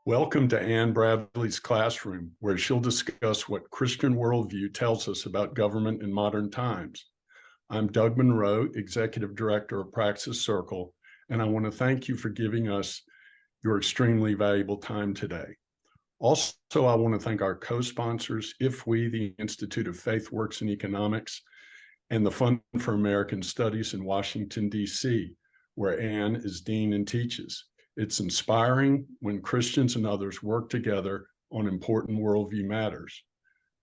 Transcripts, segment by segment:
Welcome to Ann Bradley's classroom, where she'll discuss what Christian worldview tells us about government in modern times. I'm Doug Monroe, Executive Director of Praxis Circle, and I want to thank you for giving us your extremely valuable time today. Also, I want to thank our co-sponsors, If We, the Institute of Faith, Works, and Economics, and the Fund for American Studies in Washington, D.C., where Ann is Dean and teaches. It's inspiring when Christians and others work together on important worldview matters.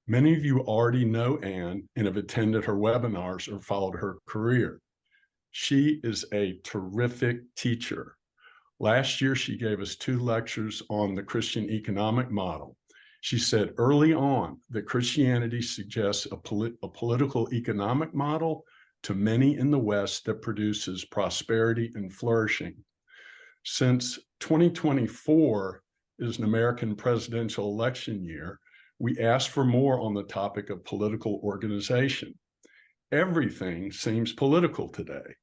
Many of you already know Ann and have attended her webinars or followed her career. She is a terrific teacher. Last year, she gave us 2 lectures on the Christian economic model. She said early on that Christianity suggests a political economic model to many in the West that produces prosperity and flourishing. Since 2024 is an American presidential election year, we asked for more on the topic of political organization. Everything seems political today.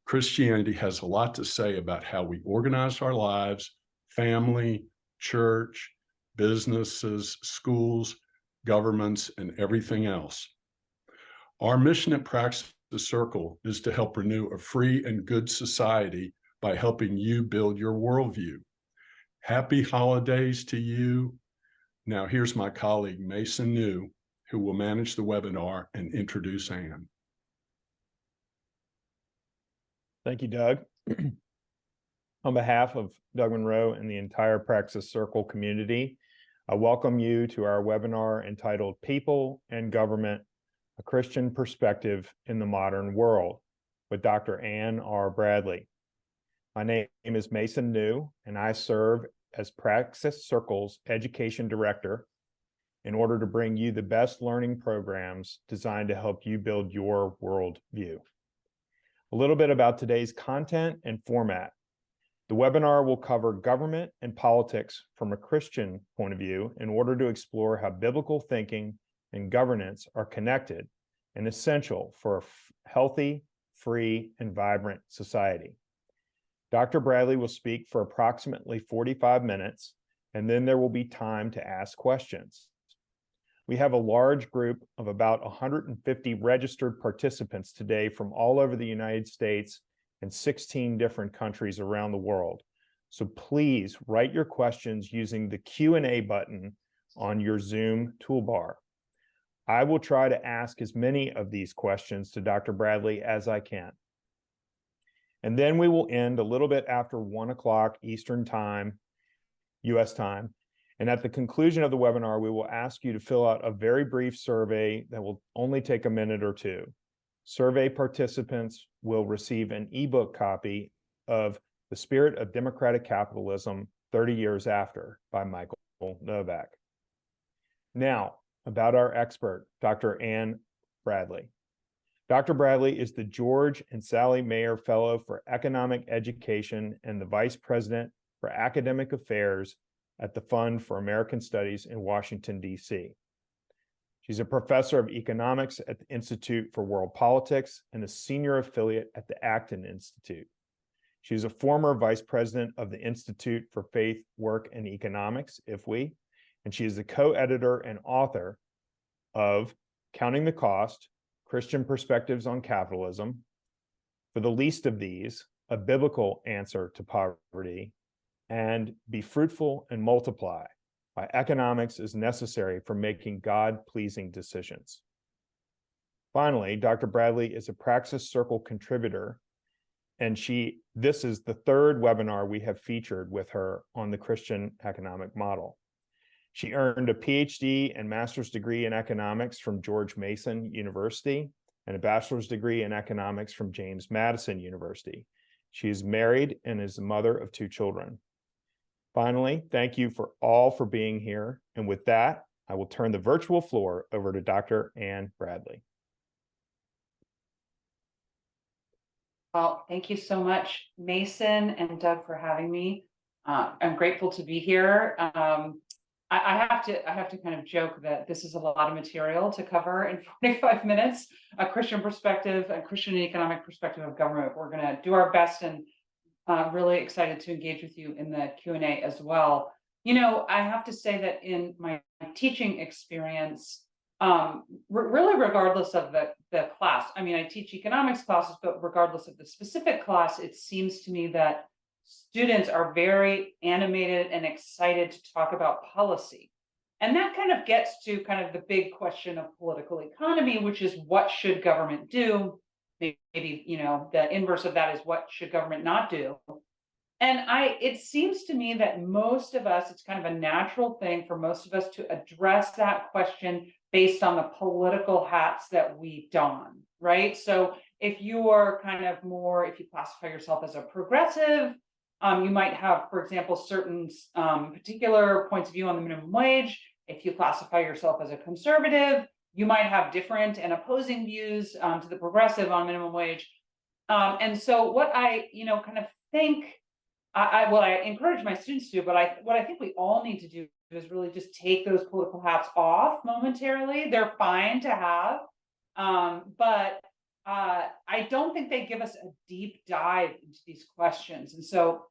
Christianity has a lot to say about how we organize our lives, family, church, businesses, schools, governments, and everything else. Our mission at Praxis Circle is to help renew a free and good society by helping you build your worldview. Happy holidays to you. Now here's my colleague, Mason New, who will manage the webinar and introduce Ann. Thank you, Doug. On behalf of Doug Monroe and the entire Praxis Circle community, I welcome you to our webinar entitled People and Government, a Christian Perspective in the Modern World with Dr. Ann R. Bradley. My name is Mason New, and I serve as Praxis Circle's Education Director in order to bring you the best learning programs designed to help you build your worldview. A little bit about today's content and format. The webinar will cover government and politics from a Christian point of view in order to explore how biblical thinking and governance are connected and essential for a healthy, free, and vibrant society. Dr. Bradley will speak for approximately 45 minutes, and then there will be time to ask questions. We have a large group of about 150 registered participants today from all over the United States and 16 different countries around the world. So please write your questions using the Q&A button on your Zoom toolbar. I will try to ask as many of these questions to Dr. Bradley as I can. And then we will end a little bit after 1 o'clock Eastern Time, US time. And at the conclusion of the webinar, we will ask you to fill out a very brief survey that will only take a minute or 2. Survey participants will receive an ebook copy of The Spirit of Democratic Capitalism 30 Years After by Michael Novak. Now, about our expert, Dr. Ann Bradley. Dr. Bradley is the George and Sally Mayer Fellow for Economic Education and the Vice President for Academic Affairs at the Fund for American Studies in Washington, D.C. She's a professor of economics at the Institute for World Politics and a senior affiliate at the Acton Institute. She's a former vice president of the Institute for Faith, Work, and Economics, If We, and she is the co-editor and author of Counting the Cost, Christian Perspectives on Capitalism, For the Least of These, A Biblical Answer to Poverty, and Be Fruitful and Multiply, Why Economics is Necessary for Making God-Pleasing Decisions. Finally, Dr. Bradley is a Praxis Circle contributor, and this is the 3rd webinar we have featured with her on the Christian economic model. She earned a PhD and master's degree in economics from George Mason University and a bachelor's degree in economics from James Madison University. She is married and is the mother of 2 children. Finally, thank you for being here. And with that, I will turn the virtual floor over to Dr. Ann Bradley. Well, thank you so much, Mason and Doug, for having me. I'm grateful to be here. I have to kind of joke that this is a lot of material to cover in 45 minutes, a Christian perspective, a Christian economic perspective of government. We're going to do our best, and really excited to engage with you in the Q&A as well. I have to say that in my teaching experience, really regardless of the class, I mean, I teach economics classes, but regardless of the specific class, it seems to me that students are very animated and excited to talk about policy. And that kind of gets to kind of the big question of political economy, which is what should government do? Maybe, the inverse of that is what should government not do? And it seems to me that most of us, it's kind of a natural thing for most of us to address that question based on the political hats that we don, right? So if you are kind of more, if you classify yourself as a progressive, you might have, for example, certain particular points of view on the minimum wage. If you classify yourself as a conservative, you might have different and opposing views to the progressive on minimum wage. And so what I, kind of think, I encourage my students to do, but what I think we all need to do is really just take those political hats off momentarily. They're fine to have, but I don't think they give us a deep dive into these questions. And so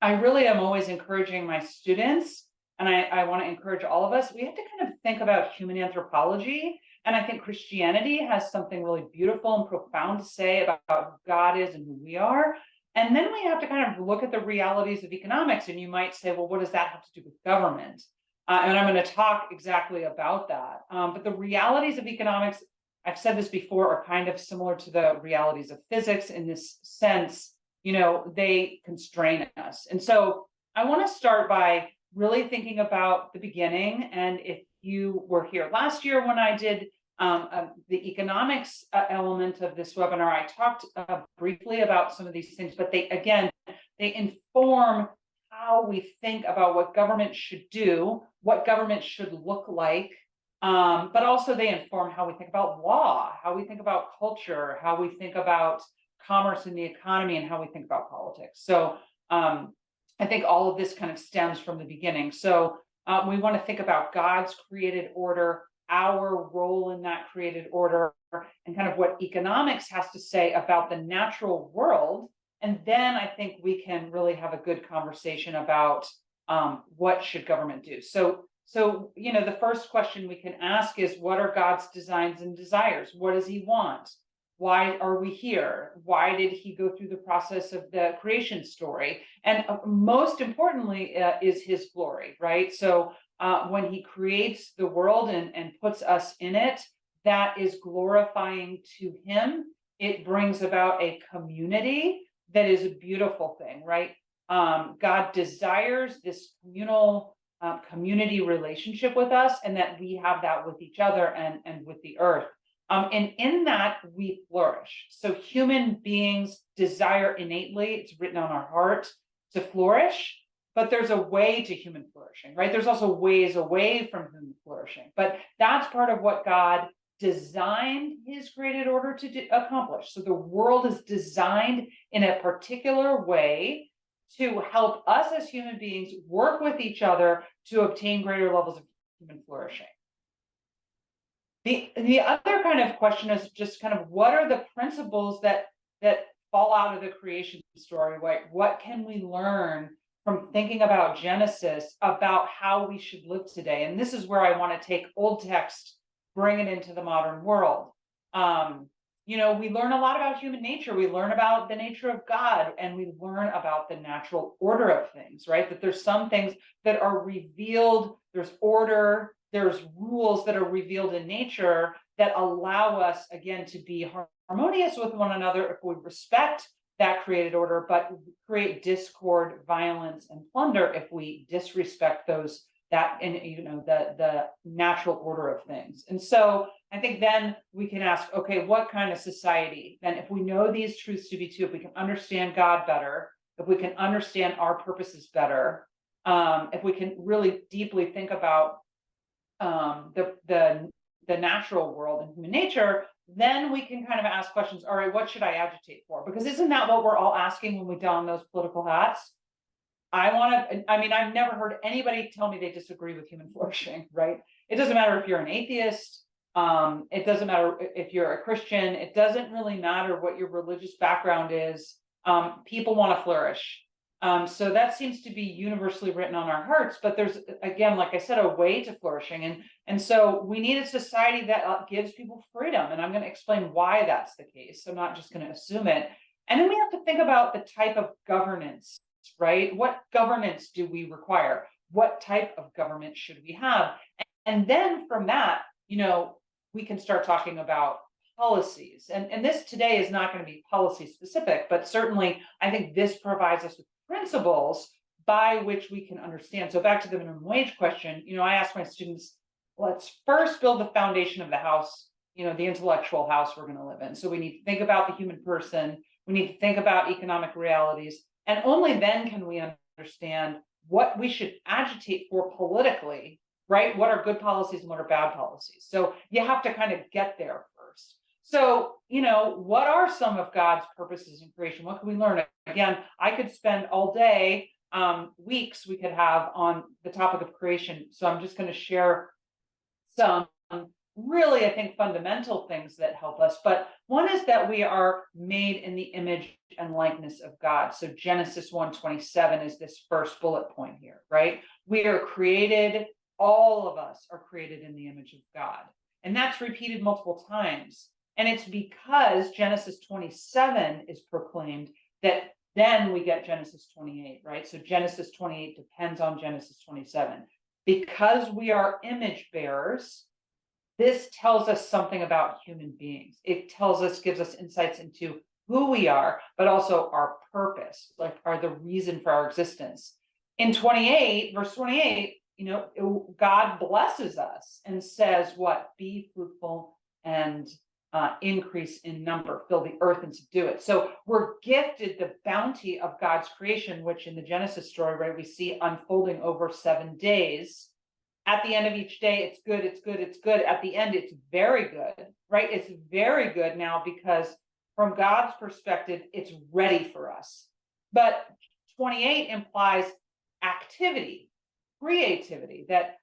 I really am always encouraging my students, and I want to encourage all of us, we have to kind of think about human anthropology. And I think Christianity has something really beautiful and profound to say about who God is and who we are. And then we have to kind of look at the realities of economics. And you might say, well, what does that have to do with government? And I'm going to talk exactly about that. But the realities of economics, I've said this before, are kind of similar to the realities of physics in this sense, they constrain us. And so I want to start by really thinking about the beginning. And if you were here last year when I did the economics element of this webinar, I talked briefly about some of these things, but they inform how we think about what government should do, what government should look like, but also they inform how we think about law, how we think about culture, how we think about commerce and the economy, and how we think about politics. So I think all of this kind of stems from the beginning. So we want to think about God's created order, our role in that created order, and kind of what economics has to say about the natural world. And then I think we can really have a good conversation about what should government do. So the first question we can ask is, what are God's designs and desires? What does he want? Why are we here? Why did he go through the process of the creation story? And most importantly, is his glory, right? So when he creates the world and puts us in it, that is glorifying to him. It brings about a community that is a beautiful thing, right? God desires this communal community relationship with us, and that we have that with each other and with the earth. And in that we flourish. So human beings desire innately, it's written on our heart, to flourish. But there's a way to human flourishing, right? There's also ways away from human flourishing. But that's part of what God designed his created order to accomplish. So the world is designed in a particular way to help us as human beings work with each other to obtain greater levels of human flourishing. The other kind of question is just kind of what are the principles that fall out of the creation story? Right? What can we learn from thinking about Genesis about how we should live today? And this is where I want to take old text, bring it into the modern world. We learn a lot about human nature. We learn about the nature of God, and we learn about the natural order of things, right? That there's some things that are revealed, there's order, there's rules that are revealed in nature that allow us, again, to be harmonious with one another if we respect that created order, but create discord, violence, and plunder if we disrespect the natural order of things. And so I think then we can ask, okay, what kind of society? Then if we know these truths to be true, if we can understand God better, if we can understand our purposes better, if we can really deeply think about the natural world and human nature, then we can kind of ask questions. All right, what should I agitate for? Because isn't that what we're all asking when we don those political hats? I've never heard anybody tell me they disagree with human flourishing, right? It doesn't matter if you're an atheist. It doesn't matter if you're a Christian. It doesn't really matter what your religious background is. People want to flourish. So that seems to be universally written on our hearts, but there's, again, like I said, a way to flourishing. And so we need a society that gives people freedom. And I'm going to explain why that's the case. I'm not just going to assume it. And then we have to think about the type of governance, right? What governance do we require? What type of government should we have? And then from that, we can start talking about policies. And this today is not going to be policy specific, but certainly I think this provides us with principles by which we can understand. So back to the minimum wage question, I ask my students, let's first build the foundation of the house, the intellectual house we're going to live in. So we need to think about the human person. We need to think about economic realities. And only then can we understand what we should agitate for politically, right? What are good policies and what are bad policies? So you have to kind of get there first. So, what are some of God's purposes in creation? What can we learn? Again, I could spend all day, weeks we could have on the topic of creation. So I'm just going to share some really, I think, fundamental things that help us. But one is that we are made in the image and likeness of God. So Genesis 1:27 is this first bullet point here, right? We are created, all of us are created in the image of God. And that's repeated multiple times. And it's because Genesis 27 is proclaimed that then we get Genesis 28, right? So Genesis 28 depends on Genesis 27. Because we are image bearers, this tells us something about human beings. It gives us insights into who we are, but also our purpose, are the reason for our existence. In 28, verse 28, God blesses us and says, what? Be fruitful and increase in number, fill the earth and subdue it. So we're gifted the bounty of God's creation, which in the Genesis story, right, we see unfolding over 7 days. At the end of each day, it's good, it's good, it's good. At the end, it's very good, right? It's very good now because from God's perspective, it's ready for us. But 28 implies activity, creativity, that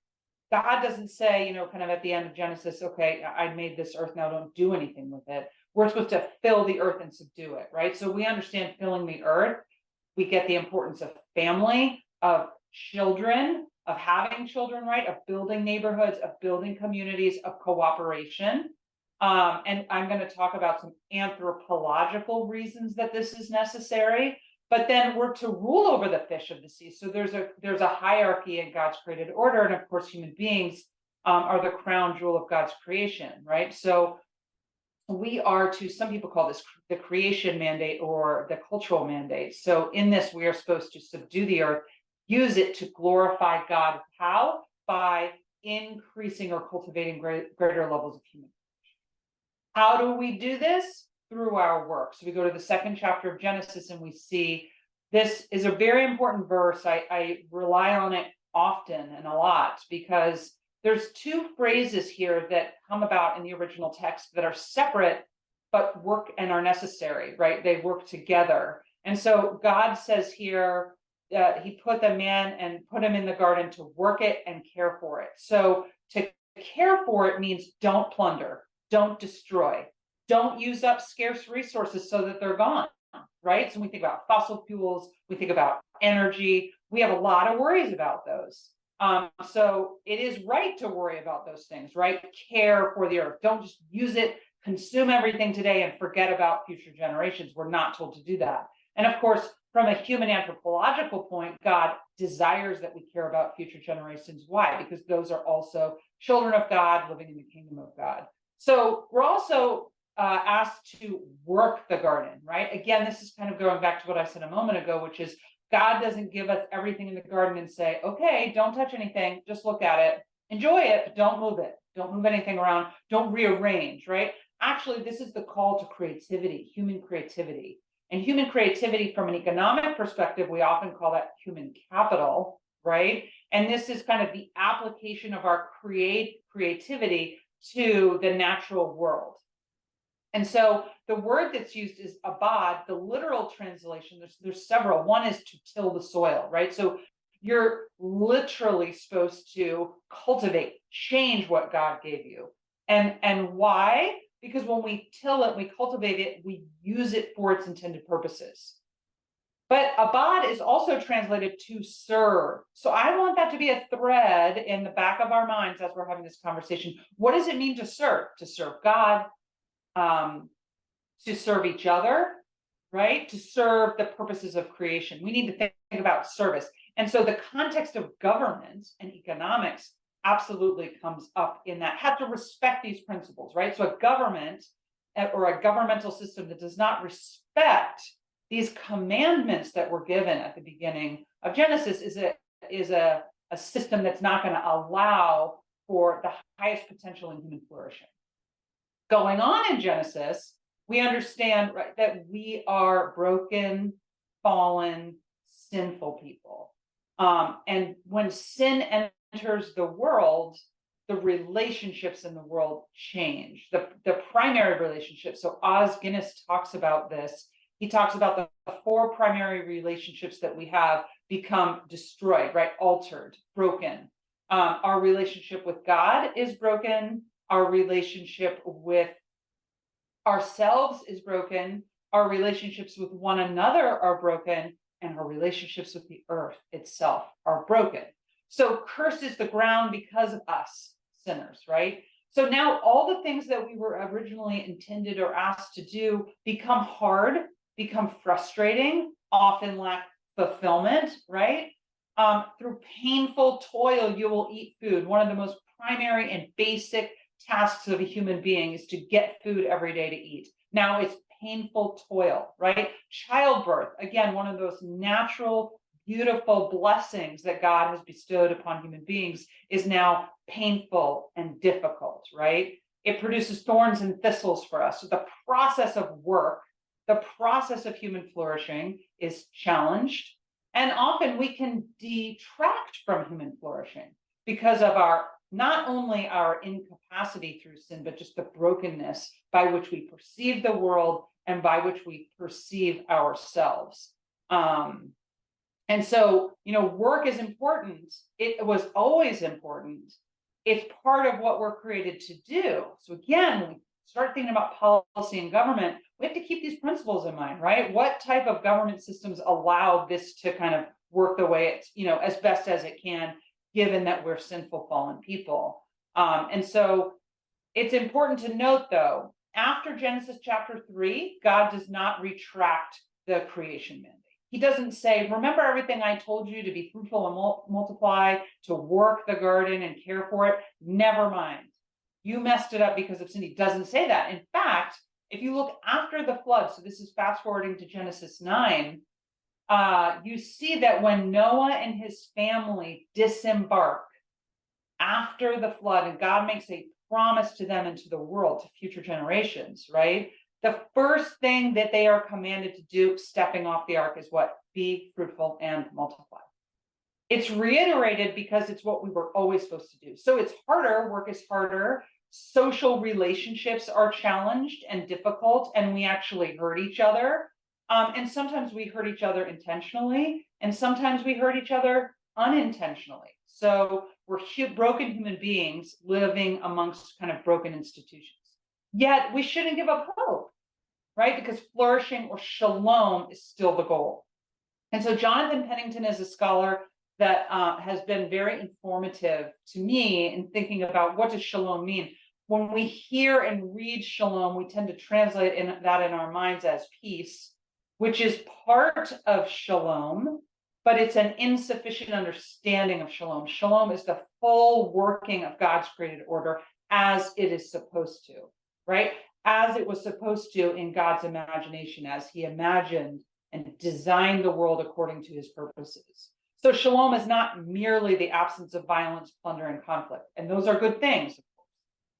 God doesn't say, kind of at the end of Genesis, okay, I made this earth, now don't do anything with it. We're supposed to fill the earth and subdue it, right? So we understand filling the earth. We get the importance of family, of children, of having children, right? Of building neighborhoods, of building communities, of cooperation. And I'm going to talk about some anthropological reasons that this is necessary. But then we're to rule over the fish of the sea. So there's a hierarchy in God's created order. And of course, human beings are the crown jewel of God's creation, right? So we are some people call this the creation mandate or the cultural mandate. So in this, we are supposed to subdue the earth, use it to glorify God. How? By increasing or cultivating greater levels of human. How do we do this? Through our work. So we go to the second chapter of Genesis and we see this is a very important verse. I rely on it often and a lot because there's two phrases here that come about in the original text that are separate but work and are necessary, right? They work together. And so God says here, he put the man and put him in the garden to work it and care for it. So to care for it means don't plunder, don't destroy. Don't use up scarce resources so that they're gone, right? So we think about fossil fuels, we think about energy. We have a lot of worries about those. So it is right to worry about those things, right? Care for the earth. Don't just use it, consume everything today and forget about future generations. We're not told to do that. And of course, from a human anthropological point, God desires that we care about future generations. Why? Because those are also children of God living in the kingdom of God. So we're also asked to work the garden, right? Again, this is kind of going back to what I said a moment ago, which is God doesn't give us everything in the garden and say, okay, don't touch anything, just look at it, enjoy it, but don't move it. Don't move anything around, don't rearrange, right? Actually, this is the call to creativity, human creativity. And human creativity from an economic perspective, we often call that human capital, right? And this is kind of the application of our creativity to the natural world. And so the word that's used is abad. The literal translation, there's several. One is to till the soil, right? So you're literally supposed to cultivate, change what God gave you. And why? Because when we till it, we cultivate it, we use it for its intended purposes. But abad is also translated to serve. So I want that to be a thread in the back of our minds as we're having this conversation. What does it mean to serve? To serve God, to serve each other, right? To serve the purposes of creation. We need to think about service. And so the context of government and economics absolutely comes up in that. Have to respect these principles, right? So a government or a governmental system that does not respect these commandments that were given at the beginning of Genesis is a system that's not going to allow for the highest potential in human flourishing. Going on in Genesis, we understand, right, that we are broken, fallen, sinful people. And when sin enters the world, the relationships in the world change. The primary relationships. So Os Guinness talks about this. He talks about the four primary relationships that we have become destroyed, right? Altered, broken. Our relationship with God is broken. Our relationship with ourselves is broken. Our relationships with one another are broken. And our relationships with the earth itself are broken. So cursed is the ground because of us, sinners, right? So now all the things that we were originally intended or asked to do become hard, become frustrating, often lack fulfillment, right? Through painful toil, you will eat food. One of the most primary and basic tasks of a human being is to get food every day to eat. Now it's painful toil, right? Childbirth, again, one of those natural, beautiful blessings that God has bestowed upon human beings is now painful and difficult, right? It produces thorns and thistles for us. So the process of work, the process of human flourishing is challenged. And often we can detract from human flourishing because of not only our incapacity through sin, but just the brokenness by which we perceive the world and by which we perceive ourselves. And so, work is important. It was always important. It's part of what we're created to do. So again, when we start thinking about policy and government, we have to keep these principles in mind, right? What type of government systems allow this to kind of work the way it's, as best as it can, given that we're sinful, fallen people. And so it's important to note, though, after Genesis chapter 3, God does not retract the creation mandate. He doesn't say, remember everything I told you to be fruitful and multiply, to work the garden and care for it? Never mind. You messed it up because of sin. He doesn't say that. In fact, if you look after the flood, so this is fast forwarding to Genesis 9, you see that when Noah and his family disembark after the flood, and God makes a promise to them and to the world, to future generations, right? The first thing that they are commanded to do, stepping off the ark, is what? Be fruitful and multiply. It's reiterated because it's what we were always supposed to do. So it's harder, work is harder. Social relationships are challenged and difficult, and we actually hurt each other. And sometimes we hurt each other intentionally, and sometimes we hurt each other unintentionally. So we're broken human beings living amongst kind of broken institutions. Yet we shouldn't give up hope, right? Because flourishing or shalom is still the goal. And so Jonathan Pennington is a scholar that has been very informative to me in thinking about what does shalom mean. When we hear and read shalom, we tend to translate that in our minds as peace, which is part of shalom, but it's an insufficient understanding of shalom. Shalom is the full working of God's created order as it is supposed to, right? As it was supposed to in God's imagination, as he imagined and designed the world according to his purposes. So shalom is not merely the absence of violence, plunder, and conflict. And those are good things, of course.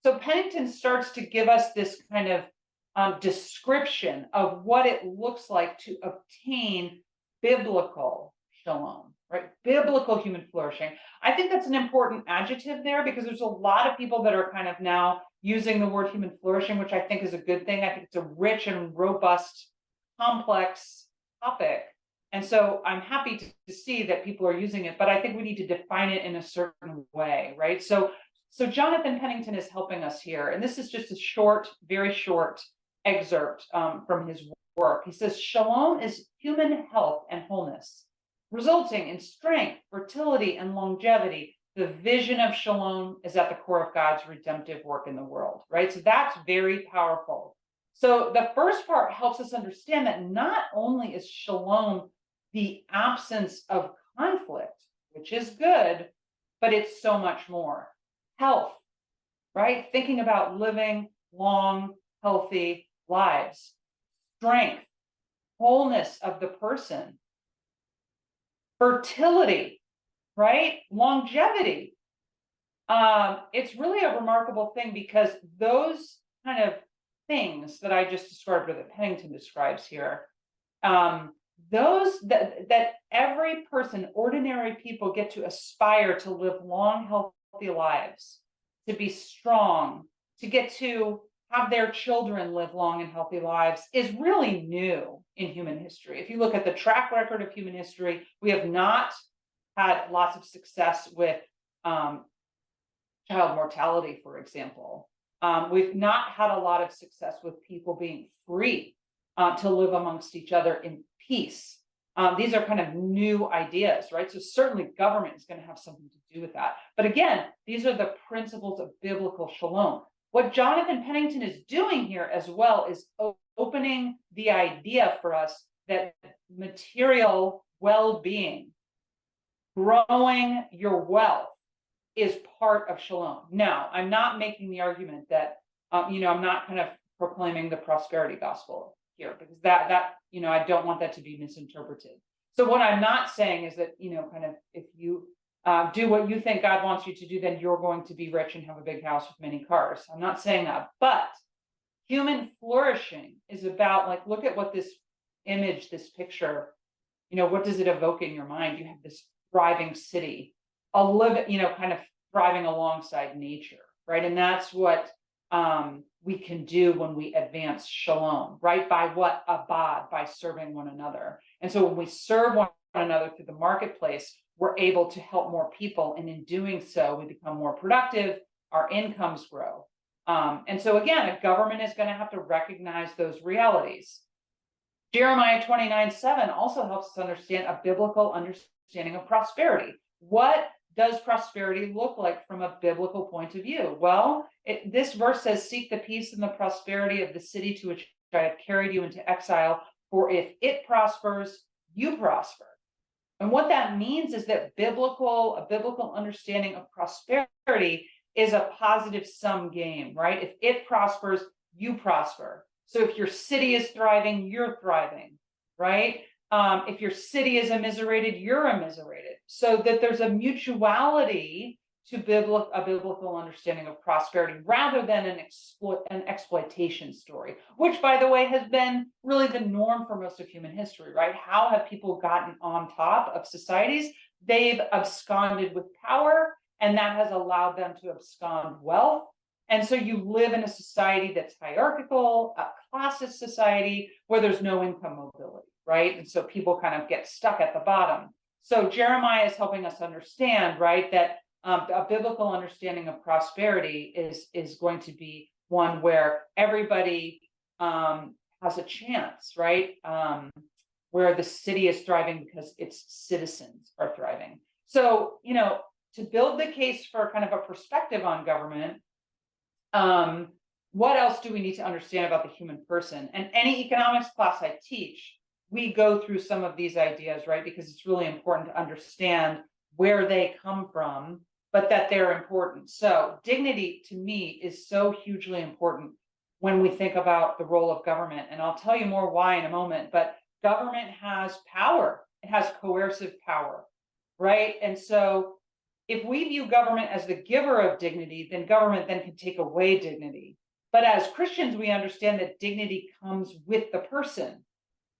So Pennington starts to give us this kind of description of what it looks like to obtain biblical shalom, right? Biblical human flourishing. I think that's an important adjective there because there's a lot of people that are kind of now using the word human flourishing, which I think is a good thing. I think it's a rich and robust, complex topic. And so I'm happy to see that people are using it, but I think we need to define it in a certain way, right? So Jonathan Pennington is helping us here. And this is just a short, very short excerpt from his work. He says, Shalom is human health and wholeness, resulting in strength, fertility, and longevity. The vision of Shalom is at the core of God's redemptive work in the world, right? So that's very powerful. So the first part helps us understand that not only is Shalom the absence of conflict, which is good, but it's so much more. Health, right? Thinking about living long, healthy lives. Strength, wholeness of the person. Fertility, right? Longevity. It's really a remarkable thing because those kind of things that I just described, or that Pennington describes here, those that every person, ordinary people, get to aspire to live long, healthy lives, to be strong, to get to have their children live long and healthy lives, is really new in human history. If you look at the track record of human history, we have not had lots of success with child mortality, for example. We've not had a lot of success with people being free to live amongst each other in peace. These are kind of new ideas, right? So certainly government is going to have something to do with that. But again, these are the principles of biblical shalom. What Jonathan Pennington is doing here as well is opening the idea for us that material well-being, growing your wealth, is part of shalom. Now, I'm not making the argument that, I'm not kind of proclaiming the prosperity gospel here, because that I don't want that to be misinterpreted. So what I'm not saying is that, kind of, if you do what you think God wants you to do, then you're going to be rich and have a big house with many cars. I'm not saying that, but human flourishing is about, like, look at what this image, this picture, what does it evoke in your mind? You have this thriving city, kind of thriving alongside nature, right? And that's what we can do when we advance shalom, right? By what? Abad, by serving one another. And so when we serve one another through the marketplace, we're able to help more people. And in doing so, we become more productive, our incomes grow. And so again, a government is going to have to recognize those realities. Jeremiah 29:7 also helps us understand a biblical understanding of prosperity. What does prosperity look like from a biblical point of view? Well, this verse says, seek the peace and the prosperity of the city to which I have carried you into exile, for if it prospers, you prosper. And what that means is that a biblical understanding of prosperity is a positive sum game, right? If it prospers, you prosper. So if your city is thriving, you're thriving, right? If your city is immiserated, you're immiserated. So that there's a mutuality to a biblical understanding of prosperity, rather than an exploitation story, which, by the way, has been really the norm for most of human history, right? How have people gotten on top of societies? They've absconded with power, and that has allowed them to abscond wealth. And so you live in a society that's hierarchical, a classist society where there's no income mobility, right? And so people kind of get stuck at the bottom. So Jeremiah is helping us understand, right, that a biblical understanding of prosperity is going to be one where everybody has a chance, right? Where the city is thriving because its citizens are thriving. So, to build the case for kind of a perspective on government, what else do we need to understand about the human person? And any economics class I teach, we go through some of these ideas, right? Because it's really important to understand where they come from, but that they're important. So dignity, to me, is so hugely important when we think about the role of government. And I'll tell you more why in a moment, but government has power. It has coercive power, right? And so if we view government as the giver of dignity, then government then can take away dignity. But as Christians, we understand that dignity comes with the person.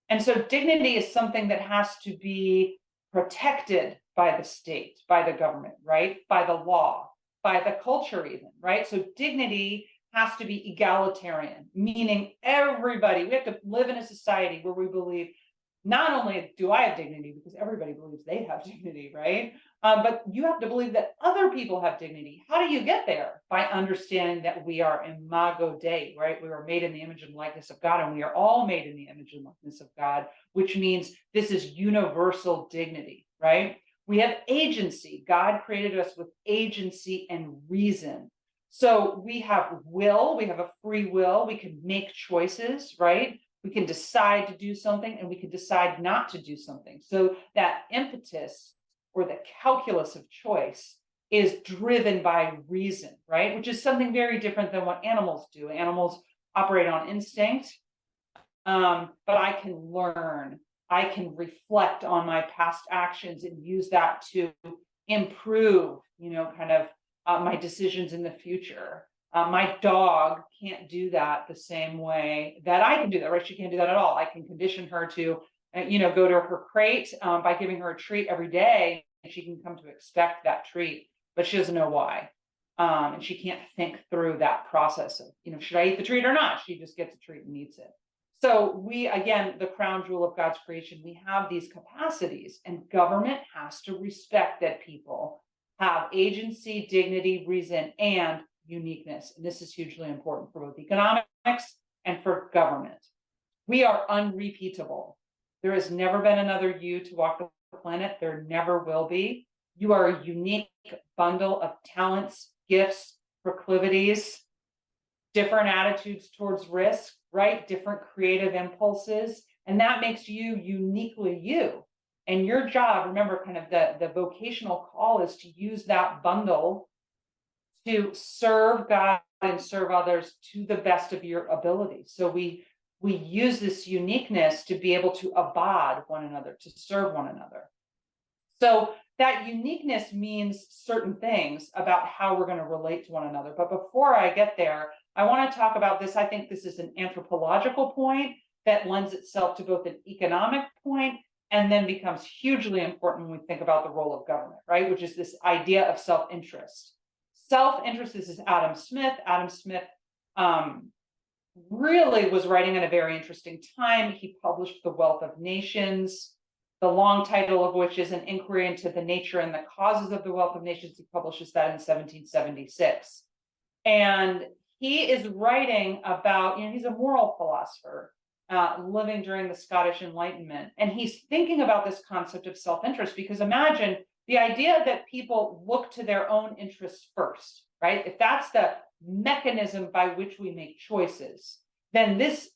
And so dignity is something that has to be protected by the state, by the government, right? By the law, by the culture even, right? So dignity has to be egalitarian, meaning everybody, we have to live in a society where we believe not only do I have dignity, because everybody believes they have dignity, right? But you have to believe that other people have dignity. How do you get there? By understanding that we are imago Dei, right? We are made in the image and likeness of God, and we are all made in the image and likeness of God, which means this is universal dignity, right? We have agency. God created us with agency and reason. So we have will, we have a free will, we can make choices, right? We can decide to do something and we can decide not to do something. So that impetus or the calculus of choice is driven by reason, right? Which is something very different than what animals do. Animals operate on instinct, but I can learn. I can reflect on my past actions and use that to improve, my decisions in the future. My dog can't do that the same way that I can do that, right? She can't do that at all. I can condition her to, go to her crate by giving her a treat every day, and she can come to expect that treat, but she doesn't know why. And she can't think through that process of, should I eat the treat or not? She just gets a treat and eats it. So we, again, the crown jewel of God's creation, we have these capacities, and government has to respect that people have agency, dignity, reason, and uniqueness. And this is hugely important for both economics and for government. We are unrepeatable. There has never been another you to walk the planet. There never will be. You are a unique bundle of talents, gifts, proclivities, different attitudes towards risk, right? Different creative impulses. And that makes you uniquely you. And your job, remember, kind of the vocational call is to use that bundle to serve God and serve others to the best of your ability. So we use this uniqueness to be able to abad one another, to serve one another. So that uniqueness means certain things about how we're going to relate to one another. But before I get there, I want to talk about this. I think this is an anthropological point that lends itself to both an economic point and then becomes hugely important when we think about the role of government, right? Which is this idea of self-interest. Self-interest, this is Adam Smith. Adam Smith really was writing at a very interesting time. He published The Wealth of Nations, the long title of which is An Inquiry into the Nature and the Causes of the Wealth of Nations. He publishes that in 1776. And he is writing about, he's a moral philosopher living during the Scottish Enlightenment. And he's thinking about this concept of self-interest, because imagine the idea that people look to their own interests first, right? If that's the mechanism by which we make choices, then this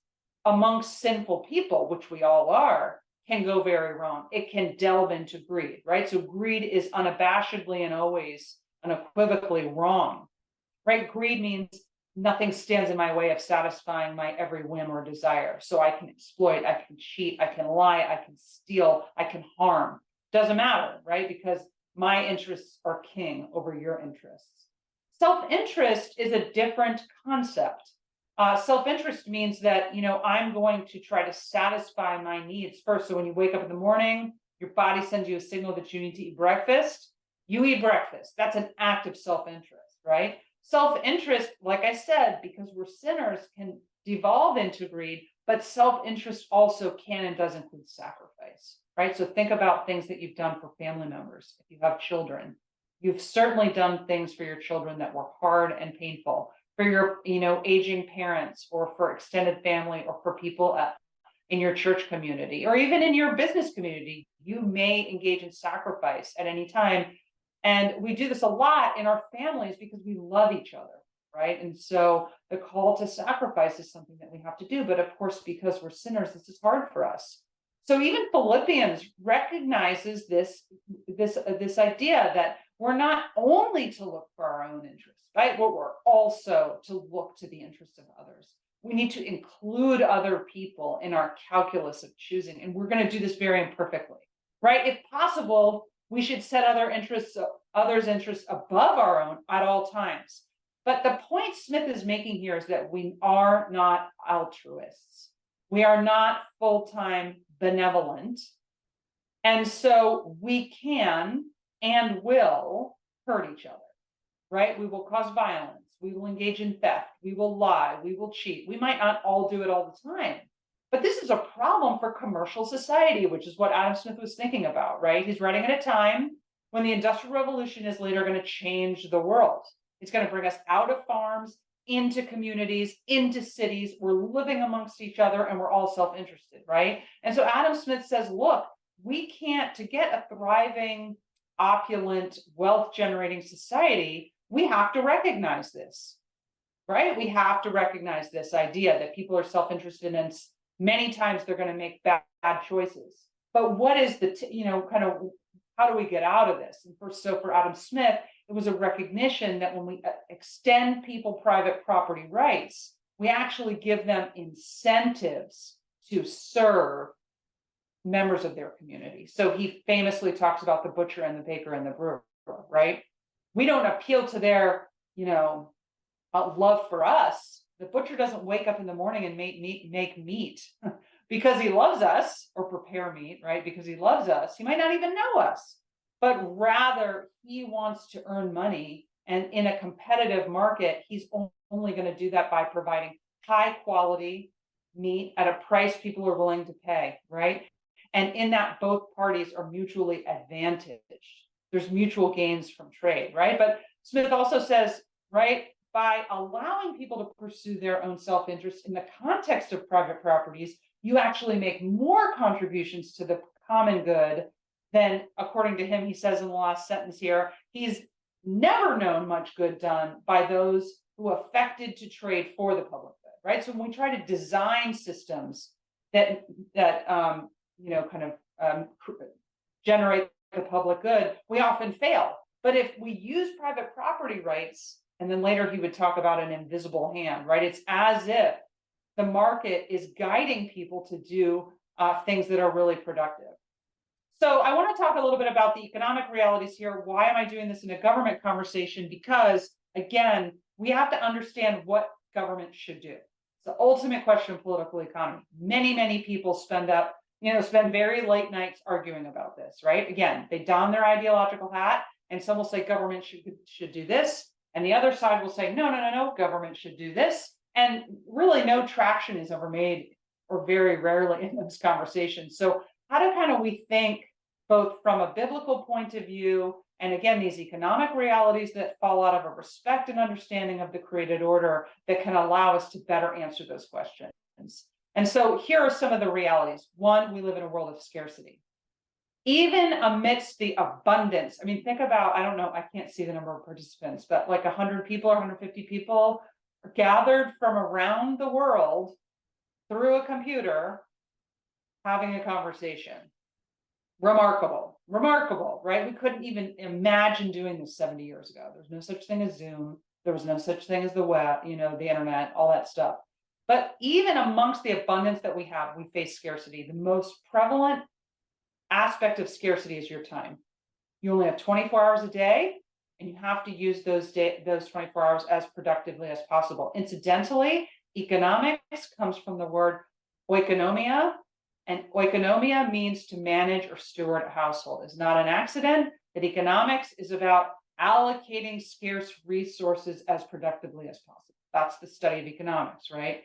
amongst sinful people, which we all are, can go very wrong. It can delve into greed, right? So greed is unabashedly and always unequivocally wrong, right? Greed means nothing stands in my way of satisfying my every whim or desire. So I can exploit, I can cheat, I can lie, I can steal, I can harm. Doesn't matter, right? Because my interests are king over your interests. Self-interest is a different concept. Self-interest means that, I'm going to try to satisfy my needs first. So when you wake up in the morning, your body sends you a signal that you need to eat breakfast. You eat breakfast. That's an act of self-interest, right? Self-interest, like I said, because we're sinners, can devolve into greed, but self-interest also can and does include sacrifice, right? So think about things that you've done for family members. If you have children, you've certainly done things for your children that were hard and painful. For your, aging parents, or for extended family, or for people in your church community, or even in your business community, you may engage in sacrifice at any time. And we do this a lot in our families because we love each other, right? And so the call to sacrifice is something that we have to do. But of course, because we're sinners, this is hard for us. So even Philippians recognizes this idea that we're not only to look for our own interests, right? But we're also to look to the interests of others. We need to include other people in our calculus of choosing. And we're going to do this very imperfectly, right? If possible, we should set others' interests above our own at all times. But the point Smith is making here is that we are not altruists. We are not full-time benevolent. And so we can and will hurt each other, right? We will cause violence. We will engage in theft. We will lie. We will cheat. We might not all do it all the time. But this is a problem for commercial society, which is what Adam Smith was thinking about, right? He's writing at a time when the Industrial Revolution is later going to change the world. It's going to bring us out of farms, into communities, into cities. We're living amongst each other and we're all self-interested, right? And so Adam Smith says, look, we can't, to get a thriving, opulent, wealth-generating society, we have to recognize this, right? We have to recognize this idea that people are self-interested and many times they're going to make bad choices. But what is the, kind of, how do we get out of this? And for Adam Smith, it was a recognition that when we extend people private property rights, we actually give them incentives to serve members of their community. So he famously talks about the butcher and the baker and the brewer, right? We don't appeal to their, love for us. The butcher doesn't wake up in the morning and make meat because he loves us, or prepare meat, right? Because he loves us. He might not even know us, but rather he wants to earn money. And in a competitive market, he's only going to do that by providing high quality meat at a price people are willing to pay, right? And in that, both parties are mutually advantaged. There's mutual gains from trade, right? But Smith also says, right, by allowing people to pursue their own self-interest in the context of private properties, you actually make more contributions to the common good than, according to him, he says in the last sentence here, he's never known much good done by those who affected to trade for the public good, right? So when we try to design systems that generate the public good, we often fail. But if we use private property rights, and then later he would talk about an invisible hand, right? It's as if the market is guiding people to do things that are really productive. So I want to talk a little bit about the economic realities here. Why am I doing this in a government conversation? Because, again, we have to understand what government should do. It's the ultimate question of political economy. Many, many people spend very late nights arguing about this, right? Again, they don their ideological hat, and some will say government should do this, and the other side will say, no, government should do this. And really no traction is ever made, or very rarely, in those conversations. So how do we think both from a biblical point of view, and again, these economic realities that fall out of a respect and understanding of the created order that can allow us to better answer those questions? And so here are some of the realities. One, we live in a world of scarcity. Even amidst the abundance, I mean, think about, I don't know, I can't see the number of participants, but like 100 people or 150 people are gathered from around the world through a computer having a conversation. Remarkable, right? We couldn't even imagine doing this 70 years ago. There's no such thing as Zoom. There was no such thing as the web, the internet, all that stuff. But even amongst the abundance that we have, we face scarcity. The most prevalent aspect of scarcity is your time. You only have 24 hours a day, and you have to use those 24 hours as productively as possible. Incidentally, economics comes from the word oikonomia, and oikonomia means to manage or steward a household. It's not an accident that economics is about allocating scarce resources as productively as possible. That's the study of economics, right?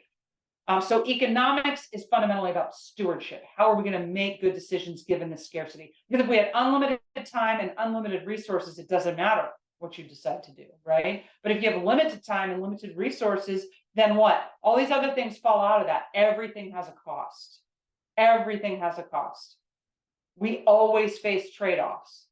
So economics is fundamentally about stewardship. How are we going to make good decisions given the scarcity? Because if we had unlimited time and unlimited resources, it doesn't matter what you decide to do, right? But if you have limited time and limited resources, then what? All these other things fall out of that. Everything has a cost. Everything has a cost. We always face trade-offs,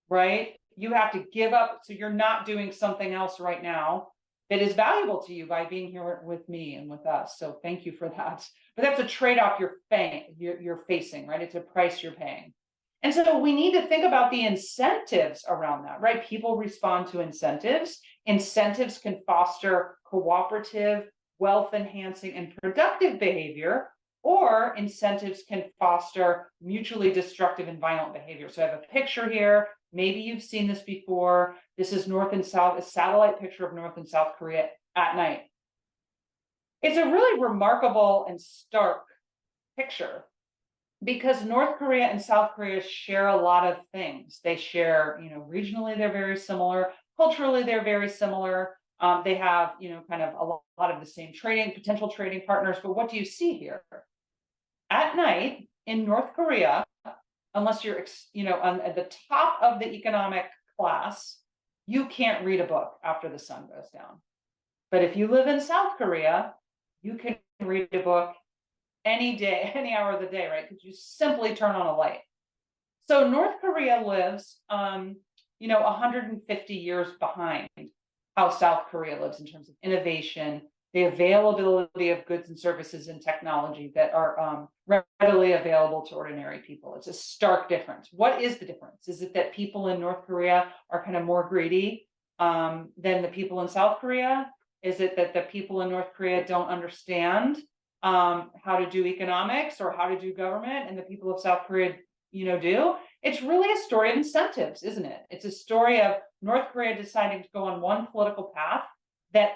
right? You have to give up, so you're not doing something else right now that is valuable to you by being here with me and with us. So thank you for that. But that's a trade-off you're facing, right? It's a price you're paying. And so we need to think about the incentives around that, right? People respond to incentives. Incentives can foster cooperative, wealth-enhancing, and productive behavior, or incentives can foster mutually destructive and violent behavior. So I have a picture here. Maybe you've seen this before. This is North and South, a satellite picture of North and South Korea at night. It's a really remarkable and stark picture because North Korea and South Korea share a lot of things. They share, regionally, they're very similar. Culturally, they're very similar. They have, kind of a lot of the same potential trading partners. But what do you see here? at night in North Korea, unless you're, at the top of the economic class, you can't read a book after the sun goes down. But if you live in South Korea, you can read a book any day, any hour of the day, right? Because you simply turn on a light. So North Korea lives, 150 years behind how South Korea lives in terms of innovation, the availability of goods and services and technology that are readily available to ordinary people. It's a stark difference. What is the difference? Is it that people in North Korea are kind of more greedy than the people in South Korea? Is it that the people in North Korea don't understand how to do economics or how to do government, and the people of South Korea, do? It's really a story of incentives, isn't it? It's a story of North Korea deciding to go on one political path that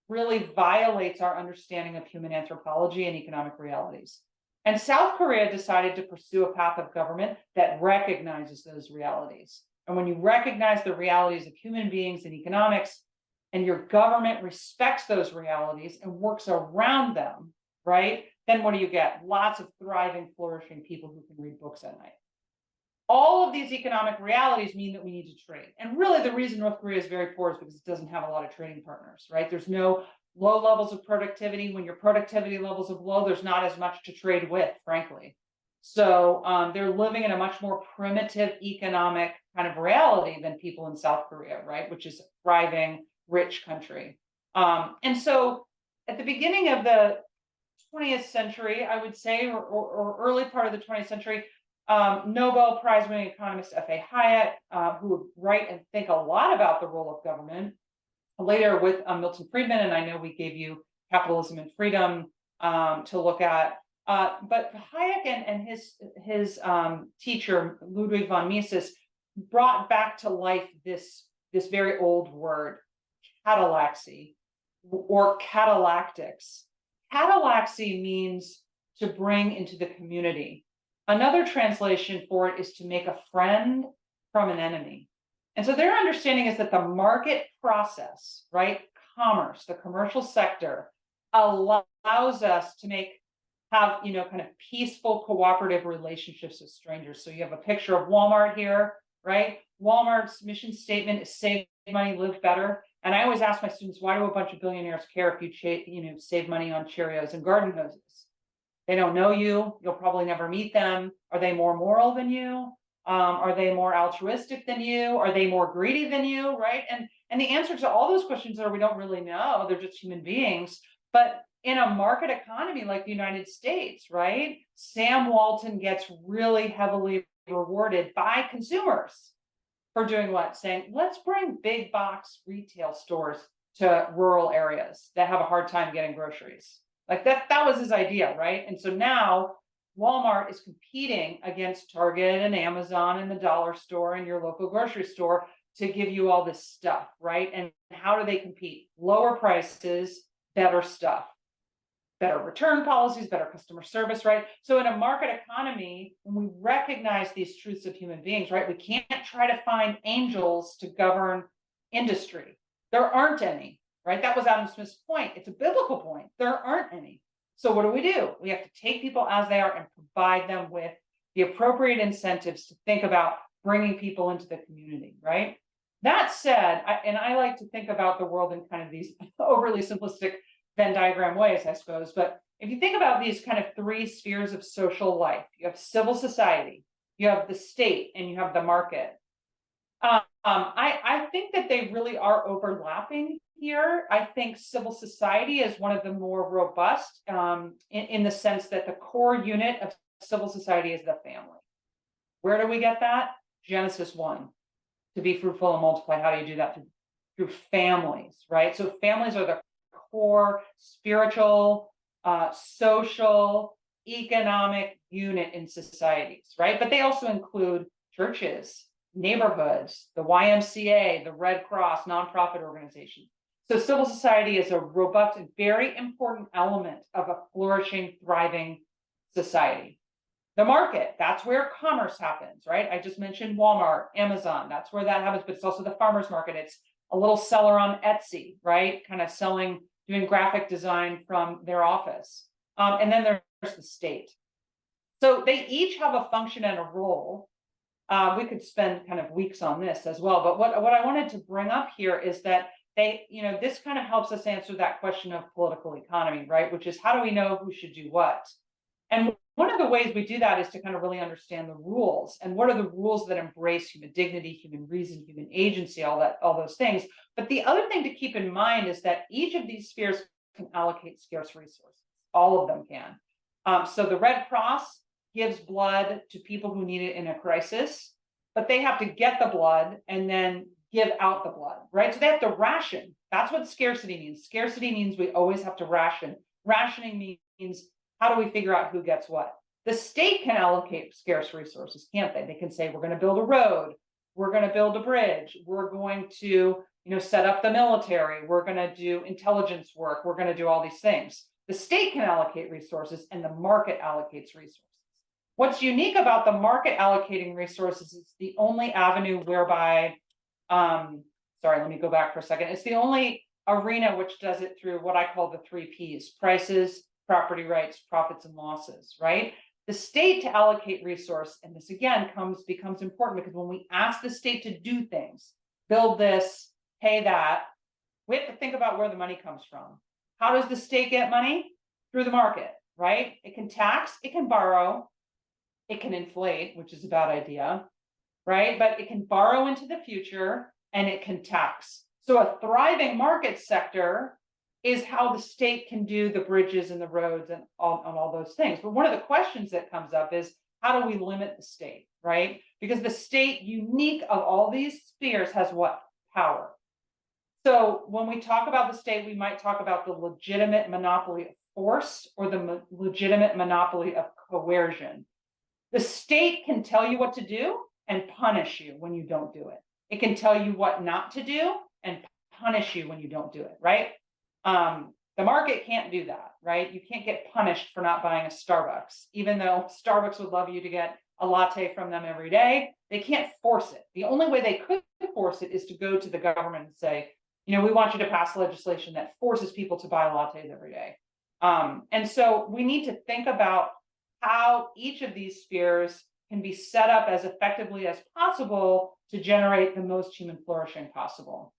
really violates our understanding of human anthropology and economic realities. And South Korea decided to pursue a path of government that recognizes those realities. And when you recognize the realities of human beings and economics, and your government respects those realities and works around them, right? Then what do you get? Lots of thriving, flourishing people who can read books at night. All of these economic realities mean that we need to trade. And really the reason North Korea is very poor is because it doesn't have a lot of trading partners, right? There's no low levels of productivity. When your productivity levels are low, there's not as much to trade with, frankly. So they're living in a much more primitive economic kind of reality than people in South Korea, right? Which is a thriving, rich country. And so at the beginning of the 20th century, I would say, or early part of the 20th century, Nobel Prize winning economist F.A. Hayek, who would write and think a lot about the role of government, later with Milton Friedman, and I know we gave you Capitalism and Freedom to look at. But Hayek and his teacher, Ludwig von Mises, brought back to life this very old word, Catallaxy, or catalactics. Catallaxy means to bring into the community. Another translation for it is to make a friend from an enemy. And so their understanding is that the market process, right, commerce, the commercial sector, allows us to have kind of peaceful, cooperative relationships with strangers. So you have a picture of Walmart here, right? Walmart's mission statement is save money, live better. And I always ask my students, why do a bunch of billionaires care if you save money on Cheerios and garden hoses? They don't know you. You'll probably never meet them. Are they more moral than you? Are they more altruistic than you? Are they more greedy than you? Right? And the answer to all those questions are we don't really know. They're just human beings. But in a market economy like the United States, right? Sam Walton gets really heavily rewarded by consumers for doing what? Saying, let's bring big box retail stores to rural areas that have a hard time getting groceries. Like that was his idea, right? And so now Walmart is competing against Target and Amazon and the dollar store and your local grocery store to give you all this stuff, right? And how do they compete? Lower prices, better stuff, better return policies, better customer service, right? So in a market economy, when we recognize these truths of human beings, right, we can't try to find angels to govern industry. There aren't any, right? That was Adam Smith's point. It's a biblical point. There aren't any. So what do? We have to take people as they are and provide them with the appropriate incentives to think about bringing people into the community, right? That said, I like to think about the world in kind of these overly simplistic Venn diagram ways, I suppose. But if you think about these kind of three spheres of social life, you have civil society, you have the state, and you have the market. I think that they really are overlapping here. I think civil society is one of the more robust in the sense that the core unit of civil society is the family. Where do we get that? Genesis 1. To be fruitful and multiply. How do you do that? Through families, right? So families are the core spiritual, social, economic unit in societies, right? But they also include churches, neighborhoods, the YMCA, the Red Cross, nonprofit organizations. So civil society is a robust and very important element of a flourishing, thriving society. The market, that's where commerce happens, right? I just mentioned Walmart, Amazon, that's where that happens, but it's also the farmer's market. It's a little seller on Etsy, right? Kind of doing graphic design from their office. And then the state. So they each have a function and a role. We could spend kind of weeks on this as well. But what I wanted to bring up here is that this kind of helps us answer that question of political economy, right? Which is, how do we know who should do what? And one of the ways we do that is to kind of really understand the rules, and what are the rules that embrace human dignity, human reason, human agency, all those things. But the other thing to keep in mind is that each of these spheres can allocate scarce resources. All of them can. So the Red Cross gives blood to people who need it in a crisis, but they have to get the blood and then give out the blood, right? So they have to ration. That's what scarcity means. Scarcity means we always have to ration. Rationing means, how do we figure out who gets what? The state can allocate scarce resources, can't they? They can say, we're going to build a road, we're going to build a bridge, we're going to, set up the military, we're going to do intelligence work, we're going to do all these things. The state can allocate resources, and the market allocates resources. What's unique about the market allocating resources is the only avenue whereby, sorry, let me go back for a second. It's the only arena which does it through what I call the 3 Ps: prices, property rights, profits and losses, right? The state to allocate resource, and this again becomes important, because when we ask the state to do things, build this, pay that, we have to think about where the money comes from. How does the state get money? Through the market, right? It can tax, it can borrow, it can inflate, which is a bad idea, right? But it can borrow into the future, and it can tax. So a thriving market sector is how the state can do the bridges and the roads and all those things. But one of the questions that comes up is, how do we limit the state, right? Because the state, unique of all these spheres, has what? Power. So when we talk about the state, we might talk about the legitimate monopoly of force or the legitimate monopoly of coercion. The state can tell you what to do and punish you when you don't do it. It can tell you what not to do and punish you when you don't do it, right? The market can't do that, right? You can't get punished for not buying a Starbucks, even though Starbucks would love you to get a latte from them every day. They can't force it. The only way they could force it is to go to the government and say, we want you to pass legislation that forces people to buy lattes every day. And so we need to think about how each of these spheres can be set up as effectively as possible to generate the most human flourishing possible.